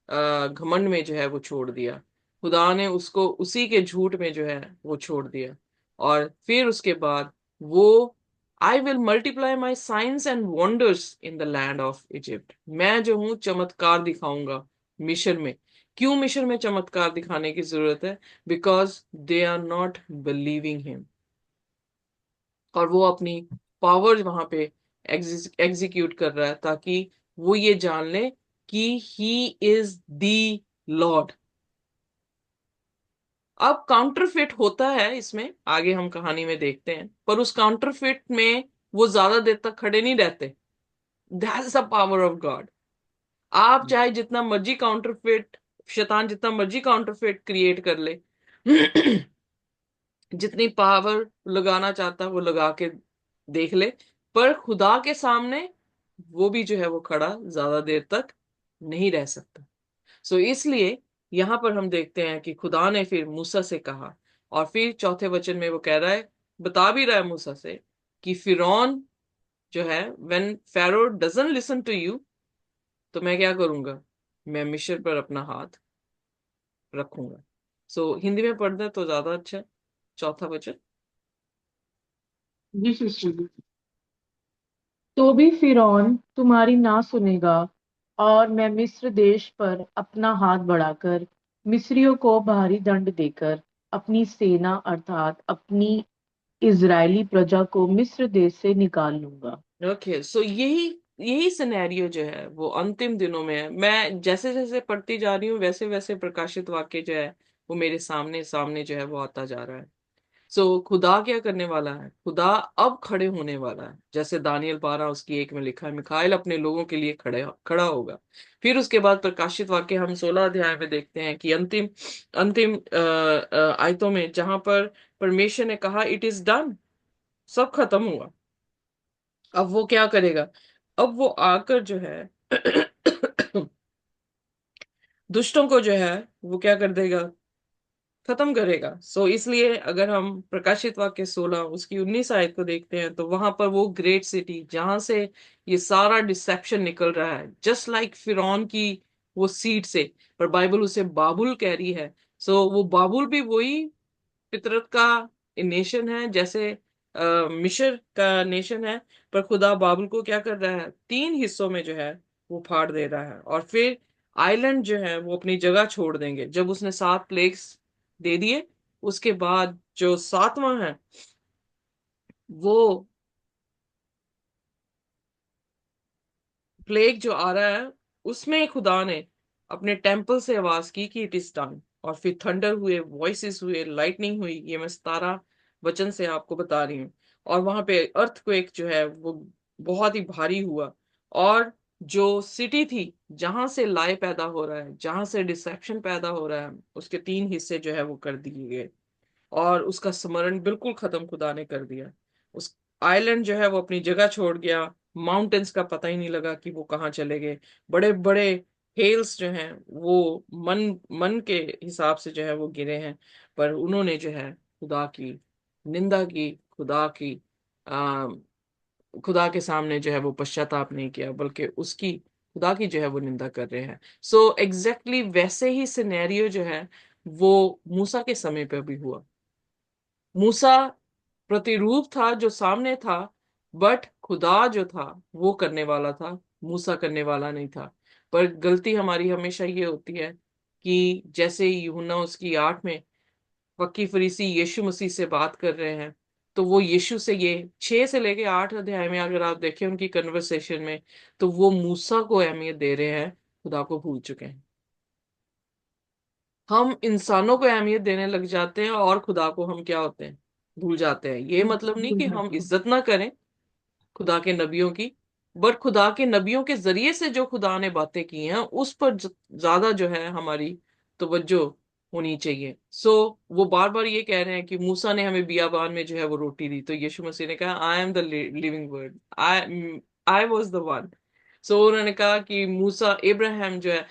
घमंड में जो है वो छोड़ दिया। खुदा ने उसको उसी के झूठ में जो है वो छोड़ दिया। और फिर उसके बाद वो, I will multiply my science and wonders in the land of Egypt. मैं जो हूँ चमत्कार दिखाऊंगा मिस्र में। क्यों मिस्र में चमत्कार दिखाने की जरूरत है? Because they are not believing him. और वो अपनी पावर वहां पे एग्जीक्यूट कर रहा है, ताकि वो ये जान ले कि ही इज दी लॉर्ड। अब काउंटरफिट होता है इसमें, आगे हम कहानी में देखते हैं, पर उस काउंटरफिट में वो ज्यादा देर तक खड़े नहीं रहते। That's the power of God. आप चाहे जितना मर्जी काउंटरफेट, शैतान जितना मर्जी काउंटरफेट क्रिएट कर ले, जितनी पावर लगाना चाहता है वो लगा के देख ले, पर खुदा के सामने वो भी जो है वो खड़ा ज्यादा देर तक नहीं रह सकता। सो इसलिए यहां पर हम देखते हैं कि खुदा ने फिर मूसा से कहा, और फिर चौथे वचन में वो कह रहा है, बता भी रहा है मूसा से कि फिरौन जो है, when Pharaoh doesn't listen to you, तो मैं क्या करूंगा, मैं मिस्र पर अपना हाथ रखूंगा। हिंदी में पढ़ना तो ज्यादा अच्छा है, चौथा वचन। जी सिस्टर जी। तो भी फिरौन तुम्हारी ना सुनेगा, और मैं मिस्र देश पर अपना हाथ बढ़ाकर मिस्रियों को भारी दंड देकर अपनी सेना अर्थात अपनी इजरायली प्रजा को मिस्र देश से निकाल लूंगा। ओके, सो यही यही सिनेरियो जो है वो अंतिम दिनों में है। मैं जैसे जैसे पढ़ती जा रही हूँ वैसे वैसे प्रकाशित वाक्य जो है वो मेरे सामने सामने जो है वो आता जा रहा है। खुदा क्या करने वाला है, खुदा अब खड़े होने वाला है, जैसे दानियल 12 उसकी 1 में लिखा है, मिखाइल अपने लोगों के लिए खड़ा होगा। फिर उसके बाद प्रकाशित वाक्य हम 16 अध्याय में देखते हैं कि अंतिम अंतिम आयतों में जहां पर परमेश्वर ने कहा इट इज डन, सब खत्म हुआ। अब वो क्या करेगा, अब वो आकर जो है दुष्टों को जो है वो क्या कर देगा, खत्म करेगा। इसलिए अगर हम प्रकाशित वाक्य 16 उसकी 19 आयत को देखते हैं तो वहां पर वो ग्रेट सिटी जहां से ये सारा डिसेप्शन निकल रहा है, जस्ट लाइक फिरौन की वो सीट से, पर बाइबल उसे बाबुल कह रही है। वो बाबुल भी वही फितरत का नेशन है जैसे मिस्र का नेशन है, पर खुदा बाबुल को क्या कर रहा है, 3 हिस्सों में जो है वो फाड़ दे रहा है, और फिर आइलैंड जो है वो अपनी जगह छोड़ देंगे। जब उसने 7 प्लेग्स दे दिए, उसके बाद जो 7वां है वो प्लेग जो आ रहा है, उसमें खुदा ने अपने टेम्पल से आवाज की कि इट इज डन, और फिर थंडर हुए, वॉइसेस हुए, लाइटनिंग हुई, ये मैं 17 वचन से आपको बता रही हूँ। और वहां पे अर्थक्वेक जो है वो बहुत ही भारी हुआ, और जो सिटी थी जहां से लाए पैदा हो रहा है, जहां से डिसेप्शन पैदा हो रहा है, उसके 3 हिस्से जो है वो कर दिए गए, और उसका स्मरण बिल्कुल खत्म खुदा ने कर दिया। उस आइलैंड जो है वो अपनी जगह छोड़ गया, माउंटेन्स का पता ही नहीं लगा कि वो कहाँ चले गए। बड़े बड़े हेल्स जो हैं वो मन मन के हिसाब से जो है वो गिरे हैं, पर उन्होंने जो है खुदा की निंदा की, आ, खुदा के सामने जो है वो पश्चाताप नहीं किया, बल्कि उसकी खुदा की जो है वो निंदा कर रहे हैं। एग्जैक्टली वैसे ही सिनेरियो जो है वो मूसा के समय पे भी हुआ। मूसा प्रतिरूप था जो सामने था, बट खुदा जो था वो करने वाला था, मूसा करने वाला नहीं था। पर गलती हमारी हमेशा ये होती है कि जैसे यूहन्ना उसकी 8 में पक्की फरीसी यीशु मसीह से बात कर रहे हैं, तो वो यीशु से ये 6 से लेके 8 अध्याय में अगर आप देखें उनकी कन्वर्सेशन में, तो वो मूसा को अहमियत दे रहे हैं, खुदा को भूल चुके हैं। हम इंसानों को अहमियत देने लग जाते हैं और खुदा को हम क्या होते हैं, भूल जाते हैं। ये मतलब नहीं भूल कि हम जाते हैं। इज्जत ना करें खुदा के नबियों की, बट खुदा के नबियों के जरिए से जो खुदा ने बातें की हैं उस पर ज्यादा जो है हमारी तवज्जो होनी चाहिए। वो बार बार ये कह रहे हैं कि मूसा ने हमें बियाबान में जो है वो रोटी दी, तो यीशु मसीह ने कहा I am the living word, I was the one. उन्होंने कहा कि मूसा इब्राहिम जो है,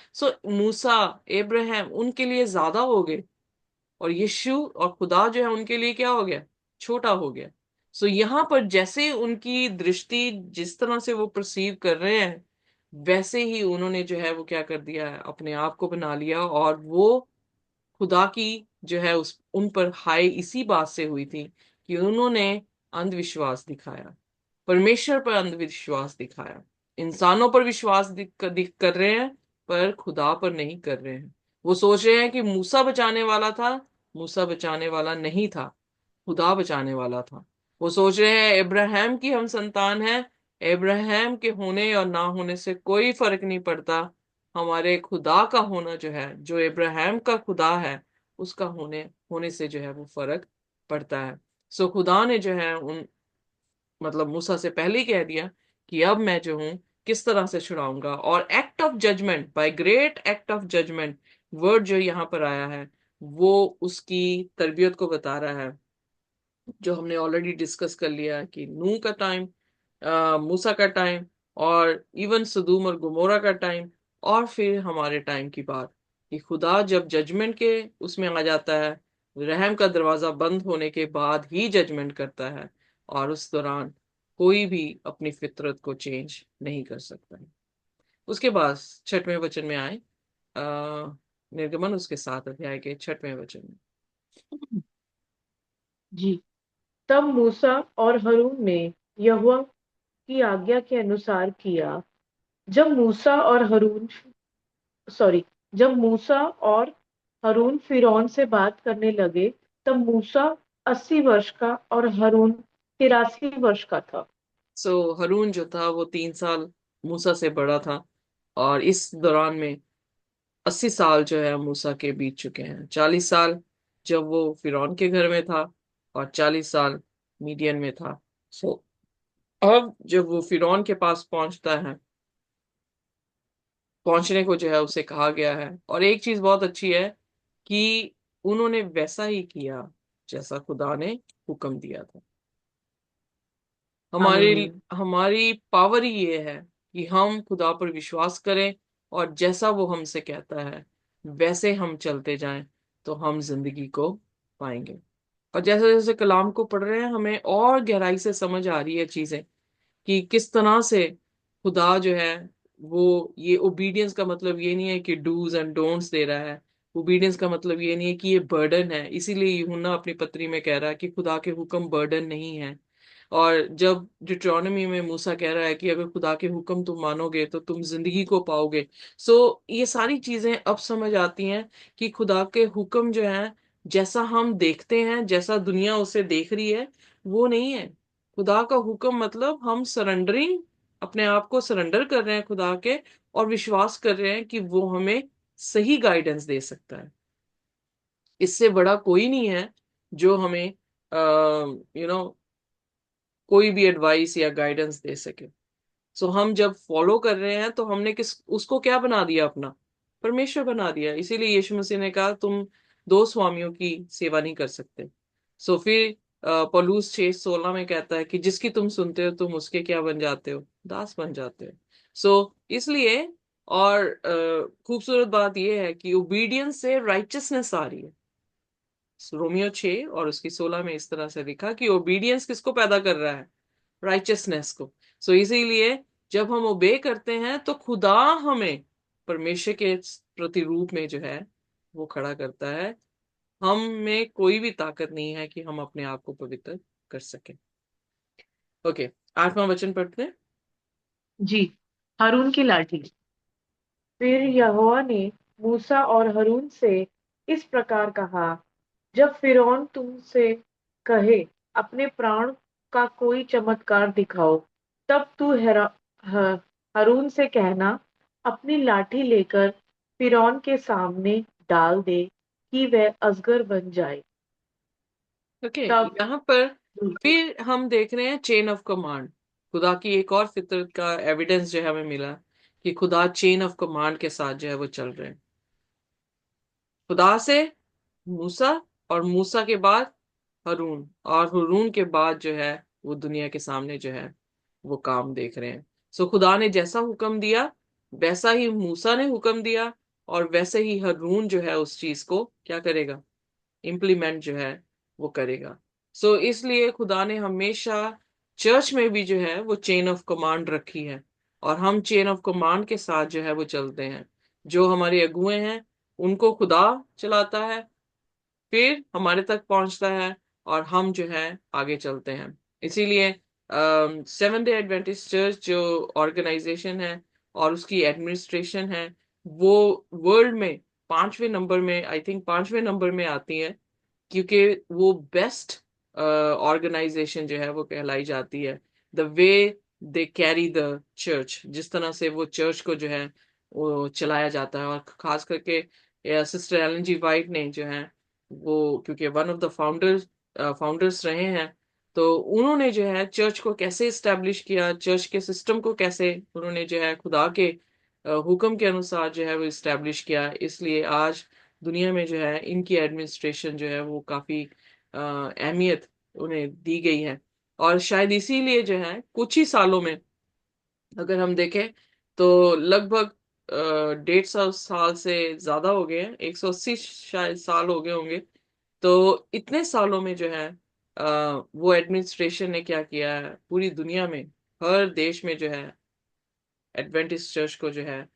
मूसा इब्राहिम उनके लिए ज्यादा हो गए, और यीशु और खुदा जो है उनके लिए क्या हो गया, छोटा हो गया। यहाँ पर जैसे उनकी दृष्टि जिस तरह से वो परसीव कर रहे हैं, वैसे ही उन्होंने जो है वो क्या कर दिया है, अपने आप को बना लिया, और वो खुदा की जो है उस उन पर हाय इसी बात से हुई थी कि उन्होंने अंधविश्वास दिखाया, परमेश्वर पर अंधविश्वास दिखाया। इंसानों पर विश्वास कर रहे हैं, पर खुदा पर नहीं कर रहे हैं। वो सोच रहे हैं कि मूसा बचाने वाला था, मूसा बचाने वाला नहीं था, खुदा बचाने वाला था। वो सोच रहे हैं इब्राहिम की हम संतान हैं, इब्राहिम के होने और ना होने से कोई फर्क नहीं पड़ता, हमारे खुदा का होना जो है, जो इब्राहिम का खुदा है, उसका होने होने से जो है वो फर्क पड़ता है। खुदा ने जो है उन मतलब मूसा से पहले ही कह दिया कि अब मैं जो हूं किस तरह से छुड़ाऊंगा। और act of judgement, by great act of judgement, word जो यहाँ पर आया है वो उसकी तरबियत को बता रहा है, जो हमने ऑलरेडी डिस्कस कर लिया कि नूह का टाइम, मूसा का टाइम, और इवन सदूम और गुमोरा का टाइम, और फिर हमारे टाइम की बात कि खुदा जब जजमेंट के उसमें आ जाता है, रहम का दरवाजा बंद होने के बाद ही जजमेंट करता है, और उस दौरान कोई भी अपनी फितरत को चेंज नहीं कर सकता है। उसके बाद छठवें वचन में आए, निर्गमन उसके 7 अध्याय के छठवें वचन में। जी। तब मूसा और हरून ने यहोवा की आज्ञा के अनुसार किया। जब मूसा और हरून सॉरी जब मूसा और हरून फिरौन से बात करने लगे, तब मूसा 80 वर्ष का और हरून 83 वर्ष का था। सो हरून जो था वो 3 साल मूसा से बड़ा था, और इस दौरान में 80 साल जो है मूसा के बीत चुके हैं। 40 साल जब वो फिरौन के घर में था, और 40 साल मीडियन में था। सो अब जब वो फिरौन के पास पहुंचता है, पहुंचने को जो है उसे कहा गया है, और एक चीज बहुत अच्छी है कि उन्होंने वैसा ही किया जैसा खुदा ने हुक्म दिया था। हमारी आमीन। हमारी पावर ही ये है कि हम खुदा पर विश्वास करें, और जैसा वो हमसे कहता है वैसे हम चलते जाएं, तो हम जिंदगी को पाएंगे। और जैसे जैसे कलाम को पढ़ रहे हैं, हमें और गहराई से समझ आ रही है चीजें कि किस तरह से खुदा जो है वो, ये ओबीडियंस का मतलब ये नहीं है कि डूज एंड डोंट्स दे रहा है। ओबीडियंस का मतलब ये नहीं है कि ये बर्डन है। इसीलिए यूहन्ना अपनी पत्री में कह रहा है कि खुदा के हुक्म बर्डन नहीं है। और जब डिट्रोनमी में मूसा कह रहा है कि अगर खुदा के हुक्म तुम मानोगे तो तुम जिंदगी को पाओगे। सो ये सारी चीजें अब समझ आती हैं कि खुदा के हुक्म जो है, जैसा हम देखते हैं, जैसा दुनिया उसे देख रही है, वो नहीं है। खुदा का हुक्म मतलब हम सरेंडरिंग, अपने आप को सरेंडर कर रहे हैं खुदा के, और विश्वास कर रहे हैं कि वो हमें सही गाइडेंस दे सकता है। इससे बड़ा कोई नहीं है जो हमें कोई भी एडवाइस या गाइडेंस दे सके। सो हम जब फॉलो कर रहे हैं तो हमने किस उसको क्या बना दिया अपना, परमेश्वर बना दिया। इसीलिए यीशु मसीह ने कहा तुम दो स्वामियों की सेवा नहीं कर सकते। सो फिर पौलुस 6:16 में कहता है कि जिसकी तुम सुनते हो तुम उसके क्या बन जाते हो, दास बन जाते हो। सो इसलिए, और खूबसूरत बात यह है कि ओबीडियंस से राइचियसनेस आ रही है। रोमियो 6 और उसकी 16 में इस तरह से लिखा कि ओबीडियंस किसको पैदा कर रहा है, राइचियसनेस को। सो इसीलिए जब हम ओबे करते हैं तो खुदा हमें परमेश्वर के प्रतिरूप में जो है वो खड़ा करता है। हम में कोई भी ताकत नहीं है कि हम अपने आप को पवित्र कर सकें। ओके, 8वां वचन पढ़ते हैं। जी। हारून की लाठी। फिर यहोवा ने मूसा और हारून से इस प्रकार कहा, जब फिरौन तुमसे कहे अपने प्राण का कोई चमत्कार दिखाओ, तब तू हारून से कहना, अपनी लाठी लेकर फिरौन के सामने डाल दे कि वह अजगर बन जाए। ओके, तब यहाँ पर फिर हम देख रहे हैं चेन ऑफ कमांड। खुदा की एक और फितरत का एविडेंस जो है हमें मिला कि खुदा चेन ऑफ कमांड के साथ जो है वो चल रहे हैं। खुदा से मूसा, और मूसा के बाद हरून, और हरून के बाद जो है वो दुनिया के सामने जो है वो काम देख रहे हैं। सो खुदा ने जैसा हुक्म दिया वैसा ही मूसा ने हुक्म दिया, और वैसे ही हरून जो है उस चीज को क्या करेगा, इम्प्लीमेंट जो है वो करेगा। सो इसलिए खुदा ने हमेशा चर्च में भी जो है वो चेन ऑफ कमांड रखी है, और हम चेन ऑफ कमांड के साथ जो है वो चलते हैं। जो हमारे अगुए हैं उनको खुदा चलाता है, फिर हमारे तक पहुंचता है, और हम जो है आगे चलते हैं। इसीलिए सेवन डे एडवेंटिस्ट चर्च जो ऑर्गेनाइजेशन है और उसकी एडमिनिस्ट्रेशन है, वो वर्ल्ड में 5वें नंबर में, आई थिंक 5वें नंबर में आती है, क्योंकि वो बेस्ट ऑर्गेनाइजेशन जो है वो कहलाई जाती है। The way they carry the church, जिस तरह से वो चर्च को जो है वो चलाया जाता है। और खास करके सिस्टर एलन जी वाइट ने जो है वो, क्योंकि वन ऑफ द फाउंडर्स रहे हैं, तो उन्होंने जो है चर्च को कैसे इस्टेब्लिश किया, चर्च के सिस्टम को कैसे उन्होंने जो है खुदा के हुक्म के अनुसार जो है वो इस्टेब्लिश किया। इसलिए आज दुनिया में जो है इनकी एडमिनिस्ट्रेशन जो है वो काफी अहमियत उन्हें दी गई है। और शायद इसीलिए जो है कुछ ही सालों में अगर हम देखें तो लगभग 150 साल से ज्यादा हो गए हैं, 180 शायद साल हो गए होंगे। तो इतने सालों में जो है वो एडमिनिस्ट्रेशन ने क्या किया है, पूरी दुनिया में हर देश में जो है एडवेंटिस्ट चर्च को जो है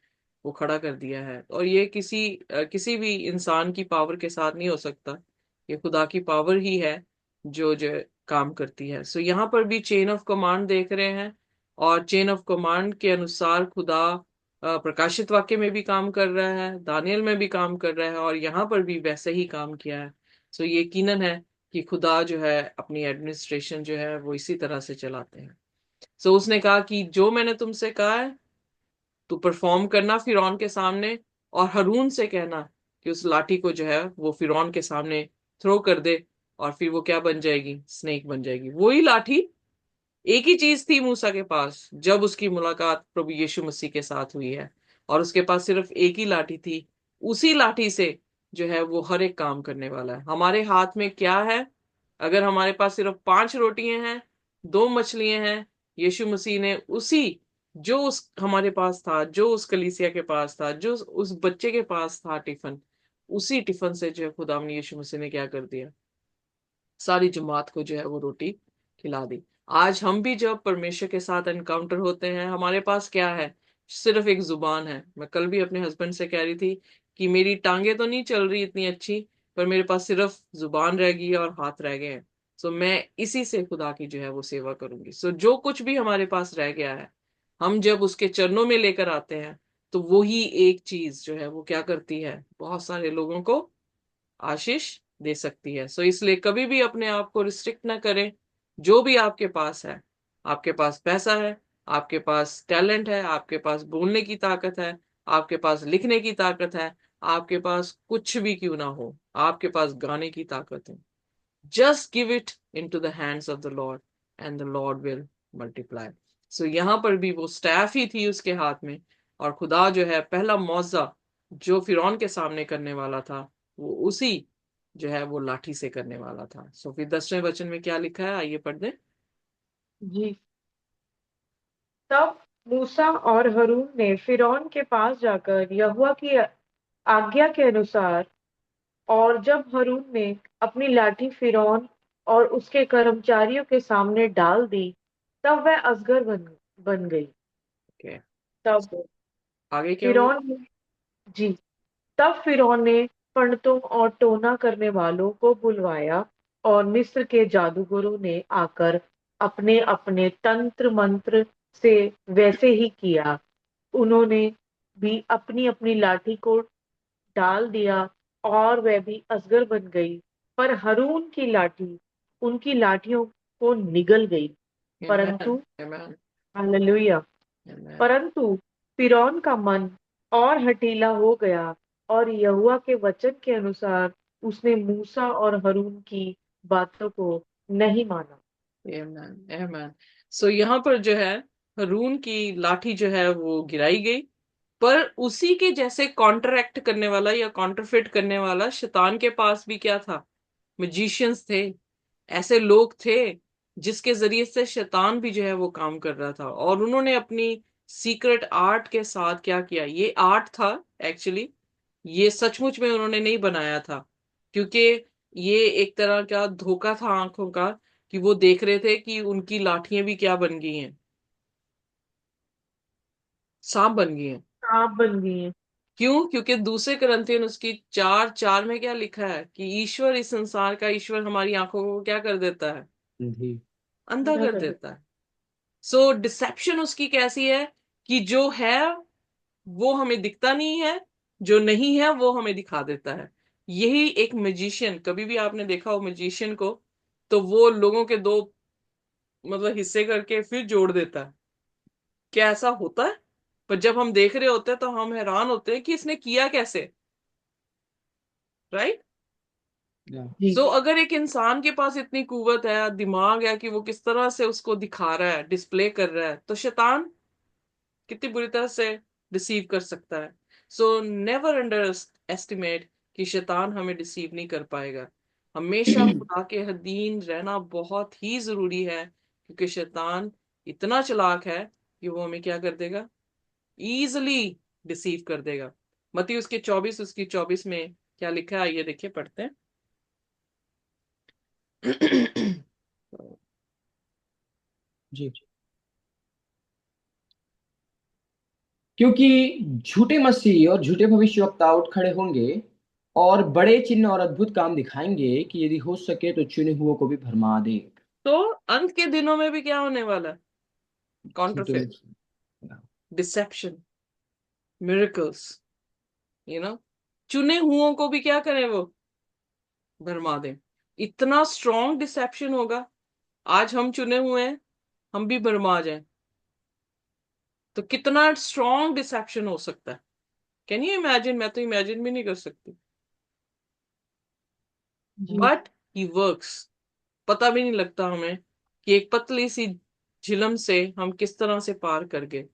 वो खड़ा कर दिया है। और ये किसी भी इंसान की पावर के साथ नहीं हो सकता, ये खुदा की पावर ही है जो काम करती है। सो यहाँ पर भी चेन ऑफ कमांड देख रहे हैं, और चेन ऑफ कमांड के अनुसार खुदा प्रकाशित वाक्य में भी काम कर रहा है, दानियल में भी काम कर रहा है, और यहाँ पर भी वैसे ही काम किया है। सो ये यकीनन है कि खुदा जो है अपनी एडमिनिस्ट्रेशन जो है वो इसी तरह से चलाते हैं। सो उसने कहा कि जो मैंने तुमसे कहा है तो परफॉर्म करना फिरौन के सामने, और हारून से कहना कि उस लाठी को जो है वो फिरौन के सामने थ्रो कर दे, और फिर वो क्या बन जाएगी, स्नेक बन जाएगी। वही लाठी, एक ही चीज थी मूसा के पास जब उसकी मुलाकात प्रभु यीशु मसीह के साथ हुई है, और उसके पास सिर्फ एक ही लाठी थी। उसी लाठी से जो है वो हर एक काम करने वाला है। हमारे हाथ में क्या है? अगर हमारे पास सिर्फ 5 रोटियां हैं, 2 मछलियां हैं, यीशु मसीह ने उसी जो उस हमारे पास था, जो उस कलीसिया के पास था, जो उस बच्चे के पास था टिफिन, उसी टिफिन से जो है खुदा ने यीशु मसीह ने क्या कर दिया, सारी जमात को जो है वो रोटी खिला दी। आज हम भी जब परमेश्वर के साथ एनकाउंटर होते हैं, हमारे पास क्या है? सिर्फ एक जुबान है। मैं कल भी अपने हस्बैंड से कह रही थी कि मेरी टांगे तो नहीं चल रही इतनी अच्छी, पर मेरे पास सिर्फ जुबान रह गई है और हाथ रह गए हैं। सो मैं इसी से खुदा की जो है वो सेवा करूंगी। सो जो कुछ भी हमारे पास रह गया है, हम जब उसके चरणों में लेकर आते हैं, तो वही एक चीज जो है वो क्या करती है, बहुत सारे लोगों को आशीष दे सकती है। सो इसलिए कभी भी अपने आप को रिस्ट्रिक्ट ना करें। जो भी आपके पास है, आपके पास पैसा है, आपके पास टैलेंट है, आपके पास बोलने की ताकत है, आपके पास लिखने की ताकत है, आपके पास कुछ भी क्यों ना हो, आपके पास गाने की ताकत है, just give it in to the hands of the Lord and the Lord will multiply. So यहाँ पर भी वो स्टैफ ही थी उसके हाथ में, और खुदा जो है पहला मुआवजा जो फिरौन के सामने करने वाला था, वो उसी जो है वो लाठी से करने वाला था। सो फिर 10वें वचन में क्या लिखा है, आइए पढ़ दें। जी। तब मूसा और हारून ने फिरौन के पास जाकर यहोवा की आज्ञा के अनुसार, और जब हारून ने अपनी लाठी फिरौन और उसके कर्मचारियों के सामने डाल दी, तब वह अजगर बन गई। ओके, तब सो आगे क्या हुआ? फिरौन ने जी तब फिरौन ने पंडितों और टोना करने वालों को बुलवाया, और मिस्र के जादूगरों ने आकर अपने अपने तंत्र मंत्र से वैसे ही किया। उन्होंने भी अपनी अपनी लाठी को डाल दिया, और वह भी अजगर बन गई। पर हारून की लाठी उनकी लाठियों को निगल गई। आमेन, परंतु आमेन, हालेलुया। आमेन। परंतु फिरौन का मन और हठीला हो गया, और यहोवा के वचन के अनुसार उसने मूसा और हारून की बातों को नहीं माना। आमेन, आमेन। सो यहाँ पर जो है हारून की लाठी जो है वो गिराई गई, पर उसी के जैसे कॉन्ट्रैक्ट करने वाला या कॉन्टरफिट करने वाला शैतान के पास भी क्या था, मैजिशियंस थे, ऐसे लोग थे जिसके जरिए से शैतान भी जो है वो काम कर रहा था। और उन्होंने अपनी सीक्रेट आर्ट के साथ क्या किया, ये आर्ट था एक्चुअली, ये सचमुच में उन्होंने नहीं बनाया था, क्योंकि ये एक तरह का धोखा था आंखों का, कि वो देख रहे थे कि उनकी लाठियां भी क्या बन गई हैं, सांप बन गई हैं। सांप बन गई है। क्यों? क्योंकि दूसरे करंथियन उसकी 4:4 में क्या लिखा है कि ईश्वर, इस संसार का ईश्वर हमारी आंखों को क्या कर देता है, जी। अंधा अंधा कर कर दे। देता है। सो डिसेप्शन उसकी कैसी है कि जो है वो हमें दिखता नहीं है, जो नहीं है वो हमें दिखा देता है। यही एक मैजिशियन, कभी भी आपने देखा हो मैजिशियन को, तो वो लोगों के दो मतलब हिस्से करके फिर जोड़ देता है। क्या ऐसा होता है? पर जब हम देख रहे होते हैं तो हम हैरान होते हैं कि इसने किया कैसे, राइट? जी सो अगर एक इंसान के पास इतनी कुवत है, दिमाग है कि वो किस तरह से उसको दिखा रहा है, डिस्प्ले कर रहा है, तो शैतान कितनी बुरी तरह से डिसीव कर सकता है। सो नेवर अंडर एस्टिमेट कि शैतान हमें डिसीव नहीं कर पाएगा। हमेशा खुदा के अधीन रहना बहुत ही जरूरी है, क्योंकि शैतान इतना चालाक है कि वो हमें क्या कर देगा, इजिली डिसीव कर देगा। मत्ती उसके 24 उसकी 24 में क्या लिखा है, आइए देखिए पढ़ते हैं। जी। क्योंकि झूठे मसीह और झूठे भविष्यवक्ता उठ खड़े होंगे और बड़े चिन्ह और अद्भुत काम दिखाएंगे कि यदि हो सके तो चुने हुओं को भी भरमा दे। तो अंत के दिनों में भी क्या होने वाला है, झूठे कॉन्ट्रफेयर, मसीह। डिसेप्शन, मिरेकल्स, चुने हुओं को भी क्या करें वो, भरमा दें। इतना स्ट्रॉन्ग डिसेप्शन होगा, आज हम चुने हुए हैं, हम भी भरमा जाएं, तो कितना स्ट्रॉन्ग डिसेप्शन हो सकता है। Can you imagine? मैं तो इमेजिन भी नहीं कर सकती। जी बट ही वर्क्स। पता भी नहीं लगता हमें कि एक पतली सी झिलम से हम किस तरह से पार कर गए,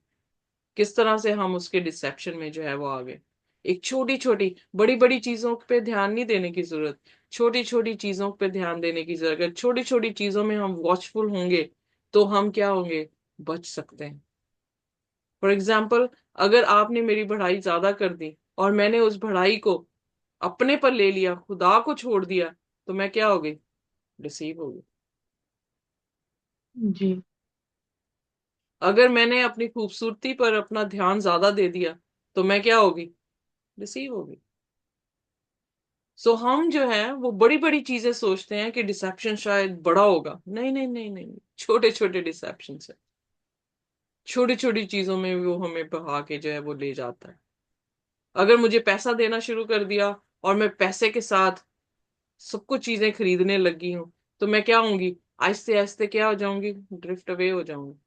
किस तरह से हम उसके डिसेप्शन में जो है वो आ गए। एक छोटी छोटी, बड़ी बड़ी चीजों पे ध्यान नहीं देने की जरूरत, छोटी छोटी चीजों पे ध्यान देने की जरूरत। अगर छोटी छोटी चीजों में हम वॉचफुल होंगे तो हम क्या होंगे, बच सकते हैं। फॉर एग्जाम्पल, अगर आपने मेरी बढ़ाई ज्यादा कर दी और मैंने उस बढ़ाई को अपने पर ले लिया, खुदा को छोड़ दिया, तो मैं क्या हो गई, डिसीव हो गई। जी अगर मैंने अपनी खूबसूरती पर अपना ध्यान ज्यादा दे दिया, तो मैं क्या होगी, डिसीव होगी। सो हम जो है वो बड़ी बड़ी चीजें सोचते हैं कि डिसेप्शन शायद बड़ा होगा। नहीं नहीं नहीं नहीं, छोटे छोटे डिसेप्शन है, छोटी छोटी चीजों में वो हमें बहा के जो है वो ले जाता है। अगर मुझे पैसा देना शुरू कर दिया और मैं पैसे के साथ सब कुछ चीजें खरीदने लगी हूं, तो मैं क्या होंगी, आहिस्ते आहिस्ते क्या हो जाऊंगी, ड्रिफ्ट अवे हो जाऊंगी।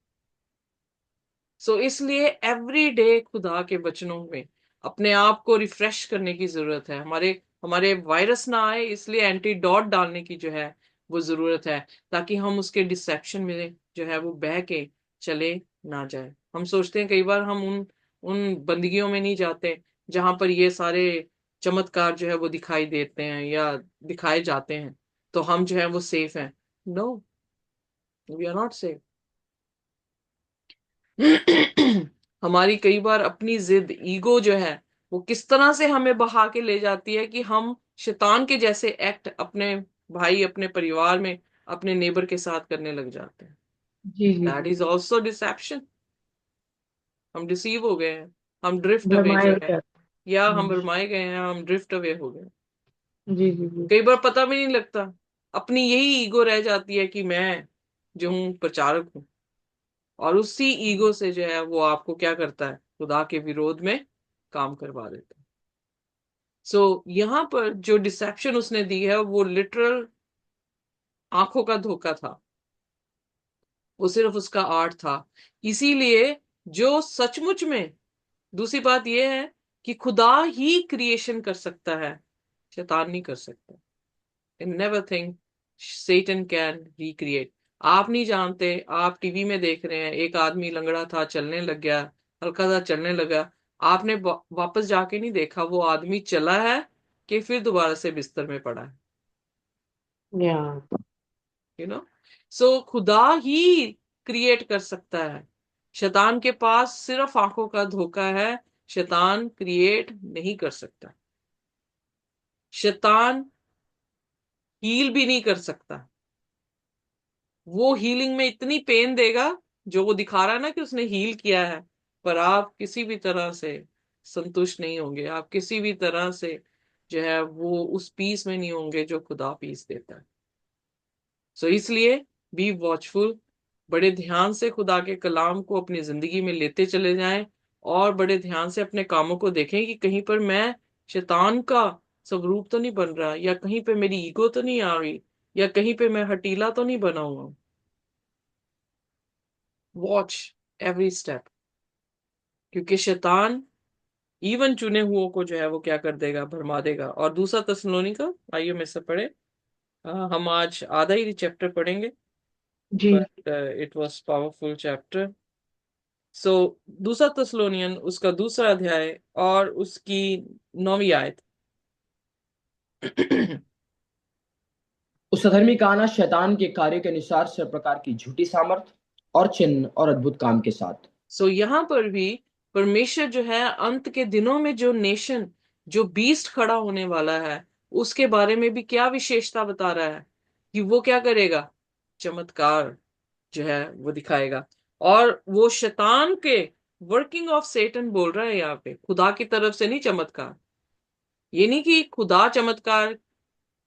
सो इसलिए एवरी डे खुदा के वचनों में अपने आप को रिफ्रेश करने की जरूरत है। हमारे हमारे वायरस ना आए, इसलिए एंटीडॉट डालने की जो है वो जरूरत है, ताकि हम उसके डिसेप्शन में जो है वो बह के चले ना जाए। हम सोचते हैं कई बार हम उन उन बंदगियों में नहीं जाते जहां पर ये सारे चमत्कार जो है वो दिखाई देते हैं या दिखाए जाते हैं, तो हम जो है वो सेफ हैं। No, we are not safe. हमारी कई बार अपनी जिद, ईगो जो है वो किस तरह से हमें बहा के ले जाती है कि हम शैतान के जैसे एक्ट अपने भाई, अपने परिवार में, अपने नेबर के साथ करने लग जाते हैं। जी जी दैट जी इज ऑल्सो डिसेप्शन। हम डिसीव हो गए हैं, हम ड्रिफ्ट अवे भरमाए जो हो है, जाते या हैं। हम भरमाए गए हैं, हम ड्रिफ्ट अवे हो गए। जी जी जी कई बार पता भी नहीं लगता, अपनी यही ईगो रह जाती है कि मैं जो हूँ प्रचारक हूँ, और उसी ईगो से जो है वो आपको क्या करता है, खुदा के विरोध में काम करवा देता है। सो यहाँ पर जो डिसेप्शन उसने दी है वो लिटरल आंखों का धोखा था, वो सिर्फ उसका आर्ट था। इसीलिए जो सचमुच में, दूसरी बात यह है कि खुदा ही क्रिएशन कर सकता है, शैतान नहीं कर सकता। इन never think Satan can recreate. आप नहीं जानते, आप टीवी में देख रहे हैं, एक आदमी लंगड़ा था, चलने लग गया, हल्का सा चलने लगा, आपने वापस जाके नहीं देखा वो आदमी चला है कि फिर दोबारा से बिस्तर में पड़ा है। या यू नो सो खुदा ही क्रिएट कर सकता है। शैतान के पास सिर्फ आंखों का धोखा है, शैतान क्रिएट नहीं कर सकता। शैतान हील भी नहीं कर सकता। वो हीलिंग में इतनी पेन देगा, जो वो दिखा रहा है ना कि उसने हील किया है, पर आप किसी भी तरह से संतुष्ट नहीं होंगे, आप किसी भी तरह से जो है वो उस पीस में नहीं होंगे जो खुदा पीस देता है। सो इसलिए बी वॉचफुल, बड़े ध्यान से खुदा के कलाम को अपनी जिंदगी में लेते चले जाएं, और बड़े ध्यान से अपने कामों को देखें कि कहीं पर मैं शैतान का स्वरूप तो नहीं बन रहा, या कहीं पे मेरी ईगो तो नहीं आ रही, या कहीं पे मैं हटीला तो नहीं बना हुआ। वॉच एवरी स्टेप, क्योंकि शैतान इवन चुने हुओं को जो है वो क्या कर देगा, भरमा देगा। और दूसरा तस्सलोनिका, आइए मेरे से पढ़े। हम आज आधा ही चैप्टर पढ़ेंगे, जी but it was powerful chapter. So दूसरा तस्सलोनियन उसका दूसरा अध्याय और उसकी 9वीं आयत। उस अधर्मी का आना शैतान के कार्य के अनुसार सब प्रकार की झूठी सामर्थ और चिन्ह और अद्भुत काम के साथ। सो यहाँ पर भी परमेश्वर जो है अंत के दिनों में जो नेशन, जो बीस्ट खड़ा होने वाला है, उसके बारे में भी क्या विशेषता बता रहा है कि वो क्या करेगा, चमत्कार जो है वो दिखाएगा। और वो शैतान के, वर्किंग ऑफ सेटन बोल रहा है यहाँ पे, खुदा की तरफ से नहीं चमत्कार। ये नहीं कि खुदा चमत्कार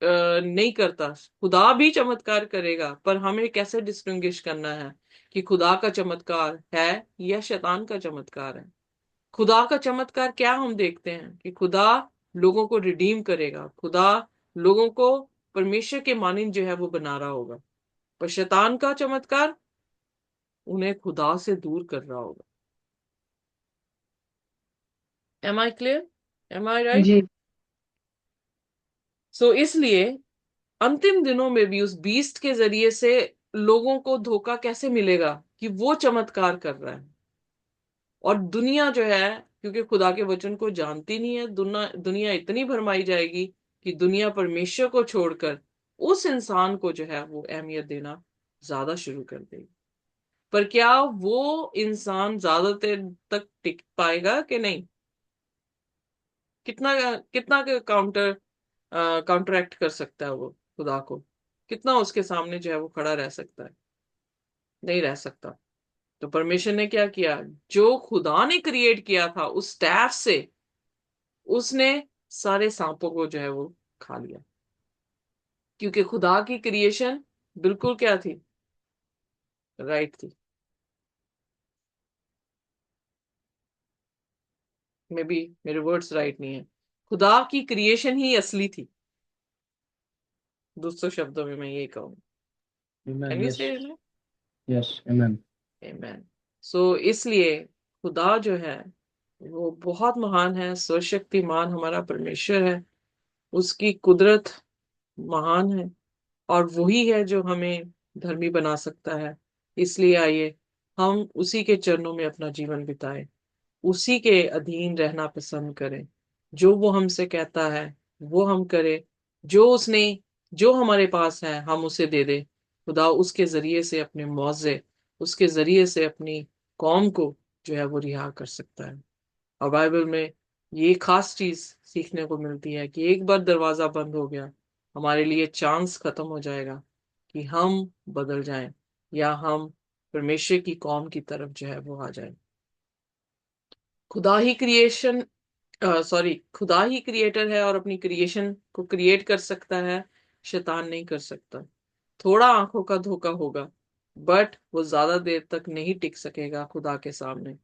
नहीं करता, खुदा भी चमत्कार करेगा, पर हमें कैसे डिस्टिंग्विश करना है कि खुदा का चमत्कार है या शैतान का चमत्कार है। खुदा का चमत्कार क्या हम देखते हैं कि खुदा लोगों को रिडीम करेगा, खुदा लोगों को परमेश्वर के मानिंद जो है वो बना रहा होगा। पर शैतान का चमत्कार उन्हें खुदा से दूर कर रहा होगा। Am I clear? Am I right? जी सो इसलिए अंतिम दिनों में भी उस बीस्ट के जरिए से लोगों को धोखा कैसे मिलेगा कि वो चमत्कार कर रहा है। और दुनिया जो है, क्योंकि खुदा के वचन को जानती नहीं है, दुनिया इतनी भरमाई जाएगी कि दुनिया परमेश्वर को छोड़कर उस इंसान को जो है वो अहमियत देना ज्यादा शुरू कर देगी। पर क्या वो इंसान ज्यादा देर तक टिक पाएगा कि नहीं? कितना कितना काउंटरएक्ट कर सकता है वो खुदा को? कितना उसके सामने जो है वो खड़ा रह सकता है? नहीं रह सकता। तो परमेश्वर ने क्या किया, जो खुदा ने क्रिएट किया था उस स्टैफ से, उसने सारे सांपों को जो है वो खा लिया। क्योंकि खुदा की क्रिएशन बिल्कुल क्या थी, राइट थी। मे बी मेरे वर्ड्स राइट नहीं है, खुदा की क्रिएशन ही असली थी। दूसरों शब्दों में मैं ये कहूँ, Amen. Can you Yes. से? Yes. Amen. आमेन। सो इसलिए खुदा जो है वो बहुत महान है, सर्वशक्तिमान हमारा परमेश्वर है, उसकी कुदरत महान है, और वही है जो हमें धर्मी बना सकता है। इसलिए आइए हम उसी के चरणों में अपना जीवन बिताएं, उसी के अधीन रहना पसंद करें। जो वो हमसे कहता है वो हम करें, जो उसने, जो हमारे पास है हम उसे दे दे। खुदा उसके जरिए से अपने मौजे, उसके जरिए से अपनी कौम को जो है वो रिहा कर सकता है। और बाइबल में ये खास चीज सीखने को मिलती है कि एक बार दरवाजा बंद हो गया, हमारे लिए चांस खत्म हो जाएगा कि हम बदल जाएं या हम परमेश्वर की कौम की तरफ जो है वो आ जाएं। खुदा ही क्रिएशन, सॉरी, खुदा ही क्रिएटर है और अपनी क्रिएशन को क्रिएट कर सकता है, शैतान नहीं कर सकता। थोड़ा आंखों का धोखा होगा, बट वो ज्यादा देर तक नहीं टिक सकेगा खुदा के सामने।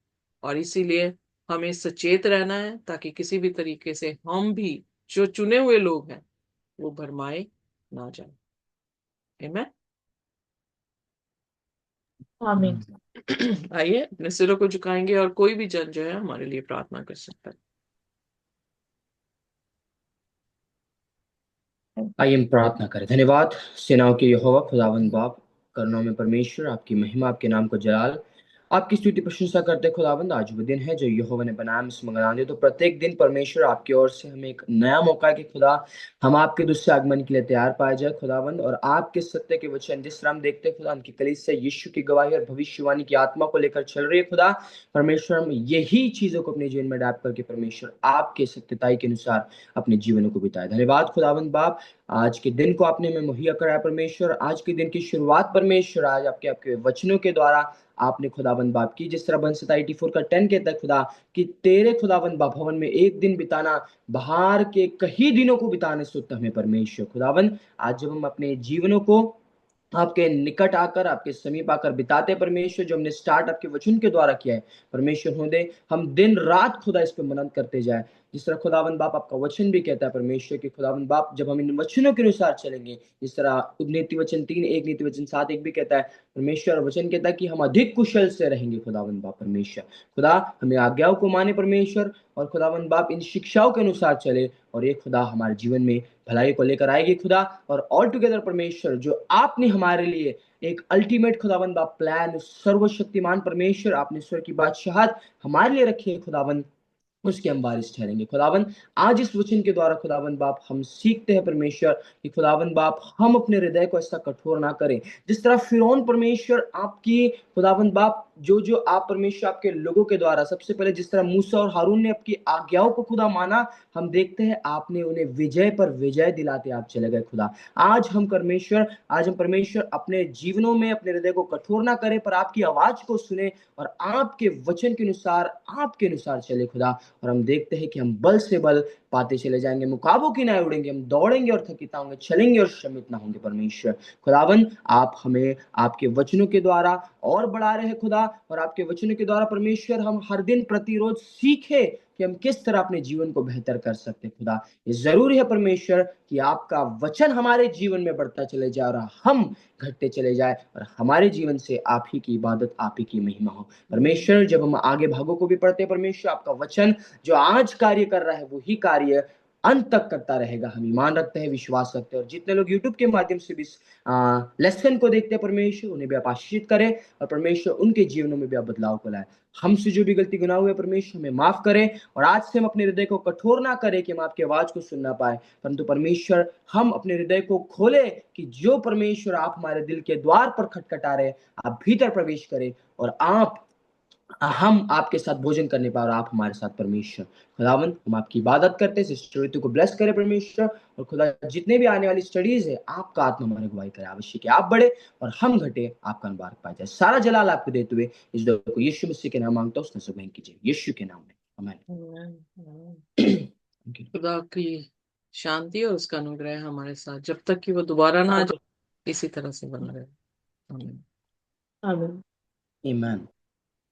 और इसीलिए हमें सचेत रहना है ताकि किसी भी तरीके से हम भी, जो चुने हुए लोग हैं, वो भरमाए ना जाए। आमीन। आमीन। आइए अपने सिरों को झुकाएंगे और कोई भी जन जो है हमारे लिए प्रार्थना कर सकता है। आइए हम प्रार्थना करें। धन्यवाद सेनाओं के यहोवा खुदावंद बाप, करुणा में परमेश्वर, आपकी महिमा, आपके नाम को जलाल, आपकी स्तुति प्रशंसा करते हैं खुदावंद। आज वो दिन है जो यहोवा ने बनाया, हम इसमें मगना दे। तो प्रत्येक दिन परमेश्वर आपकी ओर से हमें एक नया मौका है कि खुदा हम आपके दूसरे आगमन के लिए तैयार पाए जाए खुदावंद, और आपके सत्य के वचन जिस तरह हम देखते हैं खुदा, उनकी कलीसिया यीशु की गवाही और भविष्यवाणी की आत्मा को लेकर चल रही है खुदा। परमेश्वर हम यही चीजों को अपने जीवन में अडैप्ट करके परमेश्वर आपके सत्यताई के अनुसार अपने जीवनों को बिताए। धन्यवाद खुदावंद बाप, आज के दिन को आपने में मुहैया कराया परमेश्वर। आज के दिन की शुरुआत परमेश्वर आज आपके आपके वचनों के द्वारा आपने खुदाबंद बाप की। जिस तरह बंसता 84 का 10 कहता है खुदा कि तेरे खुदाबंद बाप भवन में एक दिन बिताना बाहर के कई दिनों को बिताने से उत्तम है परमेश्वर खुदाबंद। आज जब हम अपने जीवनों को आपके निकट आकर, आपके समीप आकर बिताते परमेश्वर, जो हमने स्टार्ट आपके वचन के द्वारा किया है परमेश्वर, हो दे हम दिन रात खुदा इस पे मनन करते जाए, जिस तरह खुदावंद बाप आपका वचन भी कहता है परमेश्वर कि खुदावंद बाप जब हम इन वचनों के अनुसार चलेंगे, जिस तरह नीति वचन 3:1, नीति वचन 7:1 भी कहता है परमेश्वर, वचन कहता है कि हम अधिक कुशल से रहेंगे खुदावंद बाप परमेश्वर। खुदा हमें आज्ञाओं को माने परमेश्वर, और खुदावंद बाप इन शिक्षाओं के अनुसार चले, और ये खुदा हमारे जीवन में भलाई को लेकर आएगी खुदा। और ऑल टुगेदर परमेश्वर, जो आपने हमारे लिए एक अल्टीमेट खुदावंद बाप प्लान, सर्वशक्तिमान परमेश्वर आपने ईश्वर की बादशाहत हमारे लिए रखी है खुदावंद, उसके हम वारिस ठहरेंगे खुदावंद। आज इस वचन के द्वारा खुदावंद बाप हम सीखते हैं परमेश्वर कि खुदावंद बाप हम अपने हृदय को ऐसा कठोर ना करें जिस तरह फिरौन परमेश्वर आपकी खुदावंद बाप, जो जो आप परमेश्वर आपके लोगों के द्वारा सबसे पहले जिस तरह मूसा और हारून ने आपकी आज्ञाओं को खुदा माना, हम देखते हैं आपने उन्हें विजय पर विजय दिलाते आप चले गए खुदा। आज हम परमेश्वर अपने जीवनों में अपने हृदय को कठोर ना करें, पर आपकी आवाज को सुने और आपके वचन के अनुसार आपके अनुसार चले खुदा। और हम देखते हैं कि हम बल से बल पाते चले जाएंगे, मुकाबों की ना उड़ेंगे, हम दौड़ेंगे और थकित होंगे, चलेंगे और श्रमित ना होंगे परमेश्वर। खुदावंद आप हमें आपके वचनों के द्वारा और बढ़ा रहे हैं खुदा, और आपके वचनों के द्वारा परमेश्वर हम हर दिन प्रतिरोध सीखे कि हम किस तरह अपने जीवन को बेहतर कर सकते हैं खुदा। ये जरूरी है परमेश्वर कि आपका वचन हमारे जीवन में बढ़ता चले जाए और हम घटते चले जाए, और हमारे जीवन से आप ही की इबादत, आप ही की महिमा हो परमेश्वर। जब हम आगे भागों को भी पढ़ते हैं परमेश्वर, आपका वचन जो आज कार्य कर रहा है वो ही कार्य अंत तक करता रहेगा, हम ईमान रखते हैं, विश्वास रखते हैं। और जितने लोग यूट्यूब के माध्यम से भी लेसन को देखते हैं परमेश्वर, उन्हें भी आप आशीषित करें, और परमेश्वर उनके जीवनों में भी आप बदलाव को लाए। हमसे जो भी गलती गुनाह हुए परमेश्वर हमें माफ करें, और आज से हम अपने हृदय को कठोर ना करें कि हम आपकी आवाज को सुन ना पाए, परंतु परमेश्वर हम अपने हृदय को खोले कि जो परमेश्वर आप हमारे दिल के द्वार पर खटखटा रहे, आप भीतर प्रवेश करें, और हम आपके साथ भोजन करने पाए, और आप हमारे साथ परमेश्वर। खुदावन हम आपकी इबादत करते हैं, सिस्टर ऋतु को ब्लेस करें परमेश्वर, और खुदा जितने भी आने वाली स्टडीज है आपका आत्मा हमारे गवाही करे, आवश्यक है आप बढ़े और हम घटे, आपका अनुभाग पाया जाए। सारा जलाल आपको देते हुए इस दुआ को यीशु मसीह के नाम मांगता हूं, उसने सुबह कीजिए यीशु के नाम में, आमीन, आमीन। आमीन। खुदा की शांति और उसका अनुग्रह हमारे साथ जब तक कि वो दोबारा ना आ जाए इसी तरह से बना रहे। आमीन। आमीन। आमीन।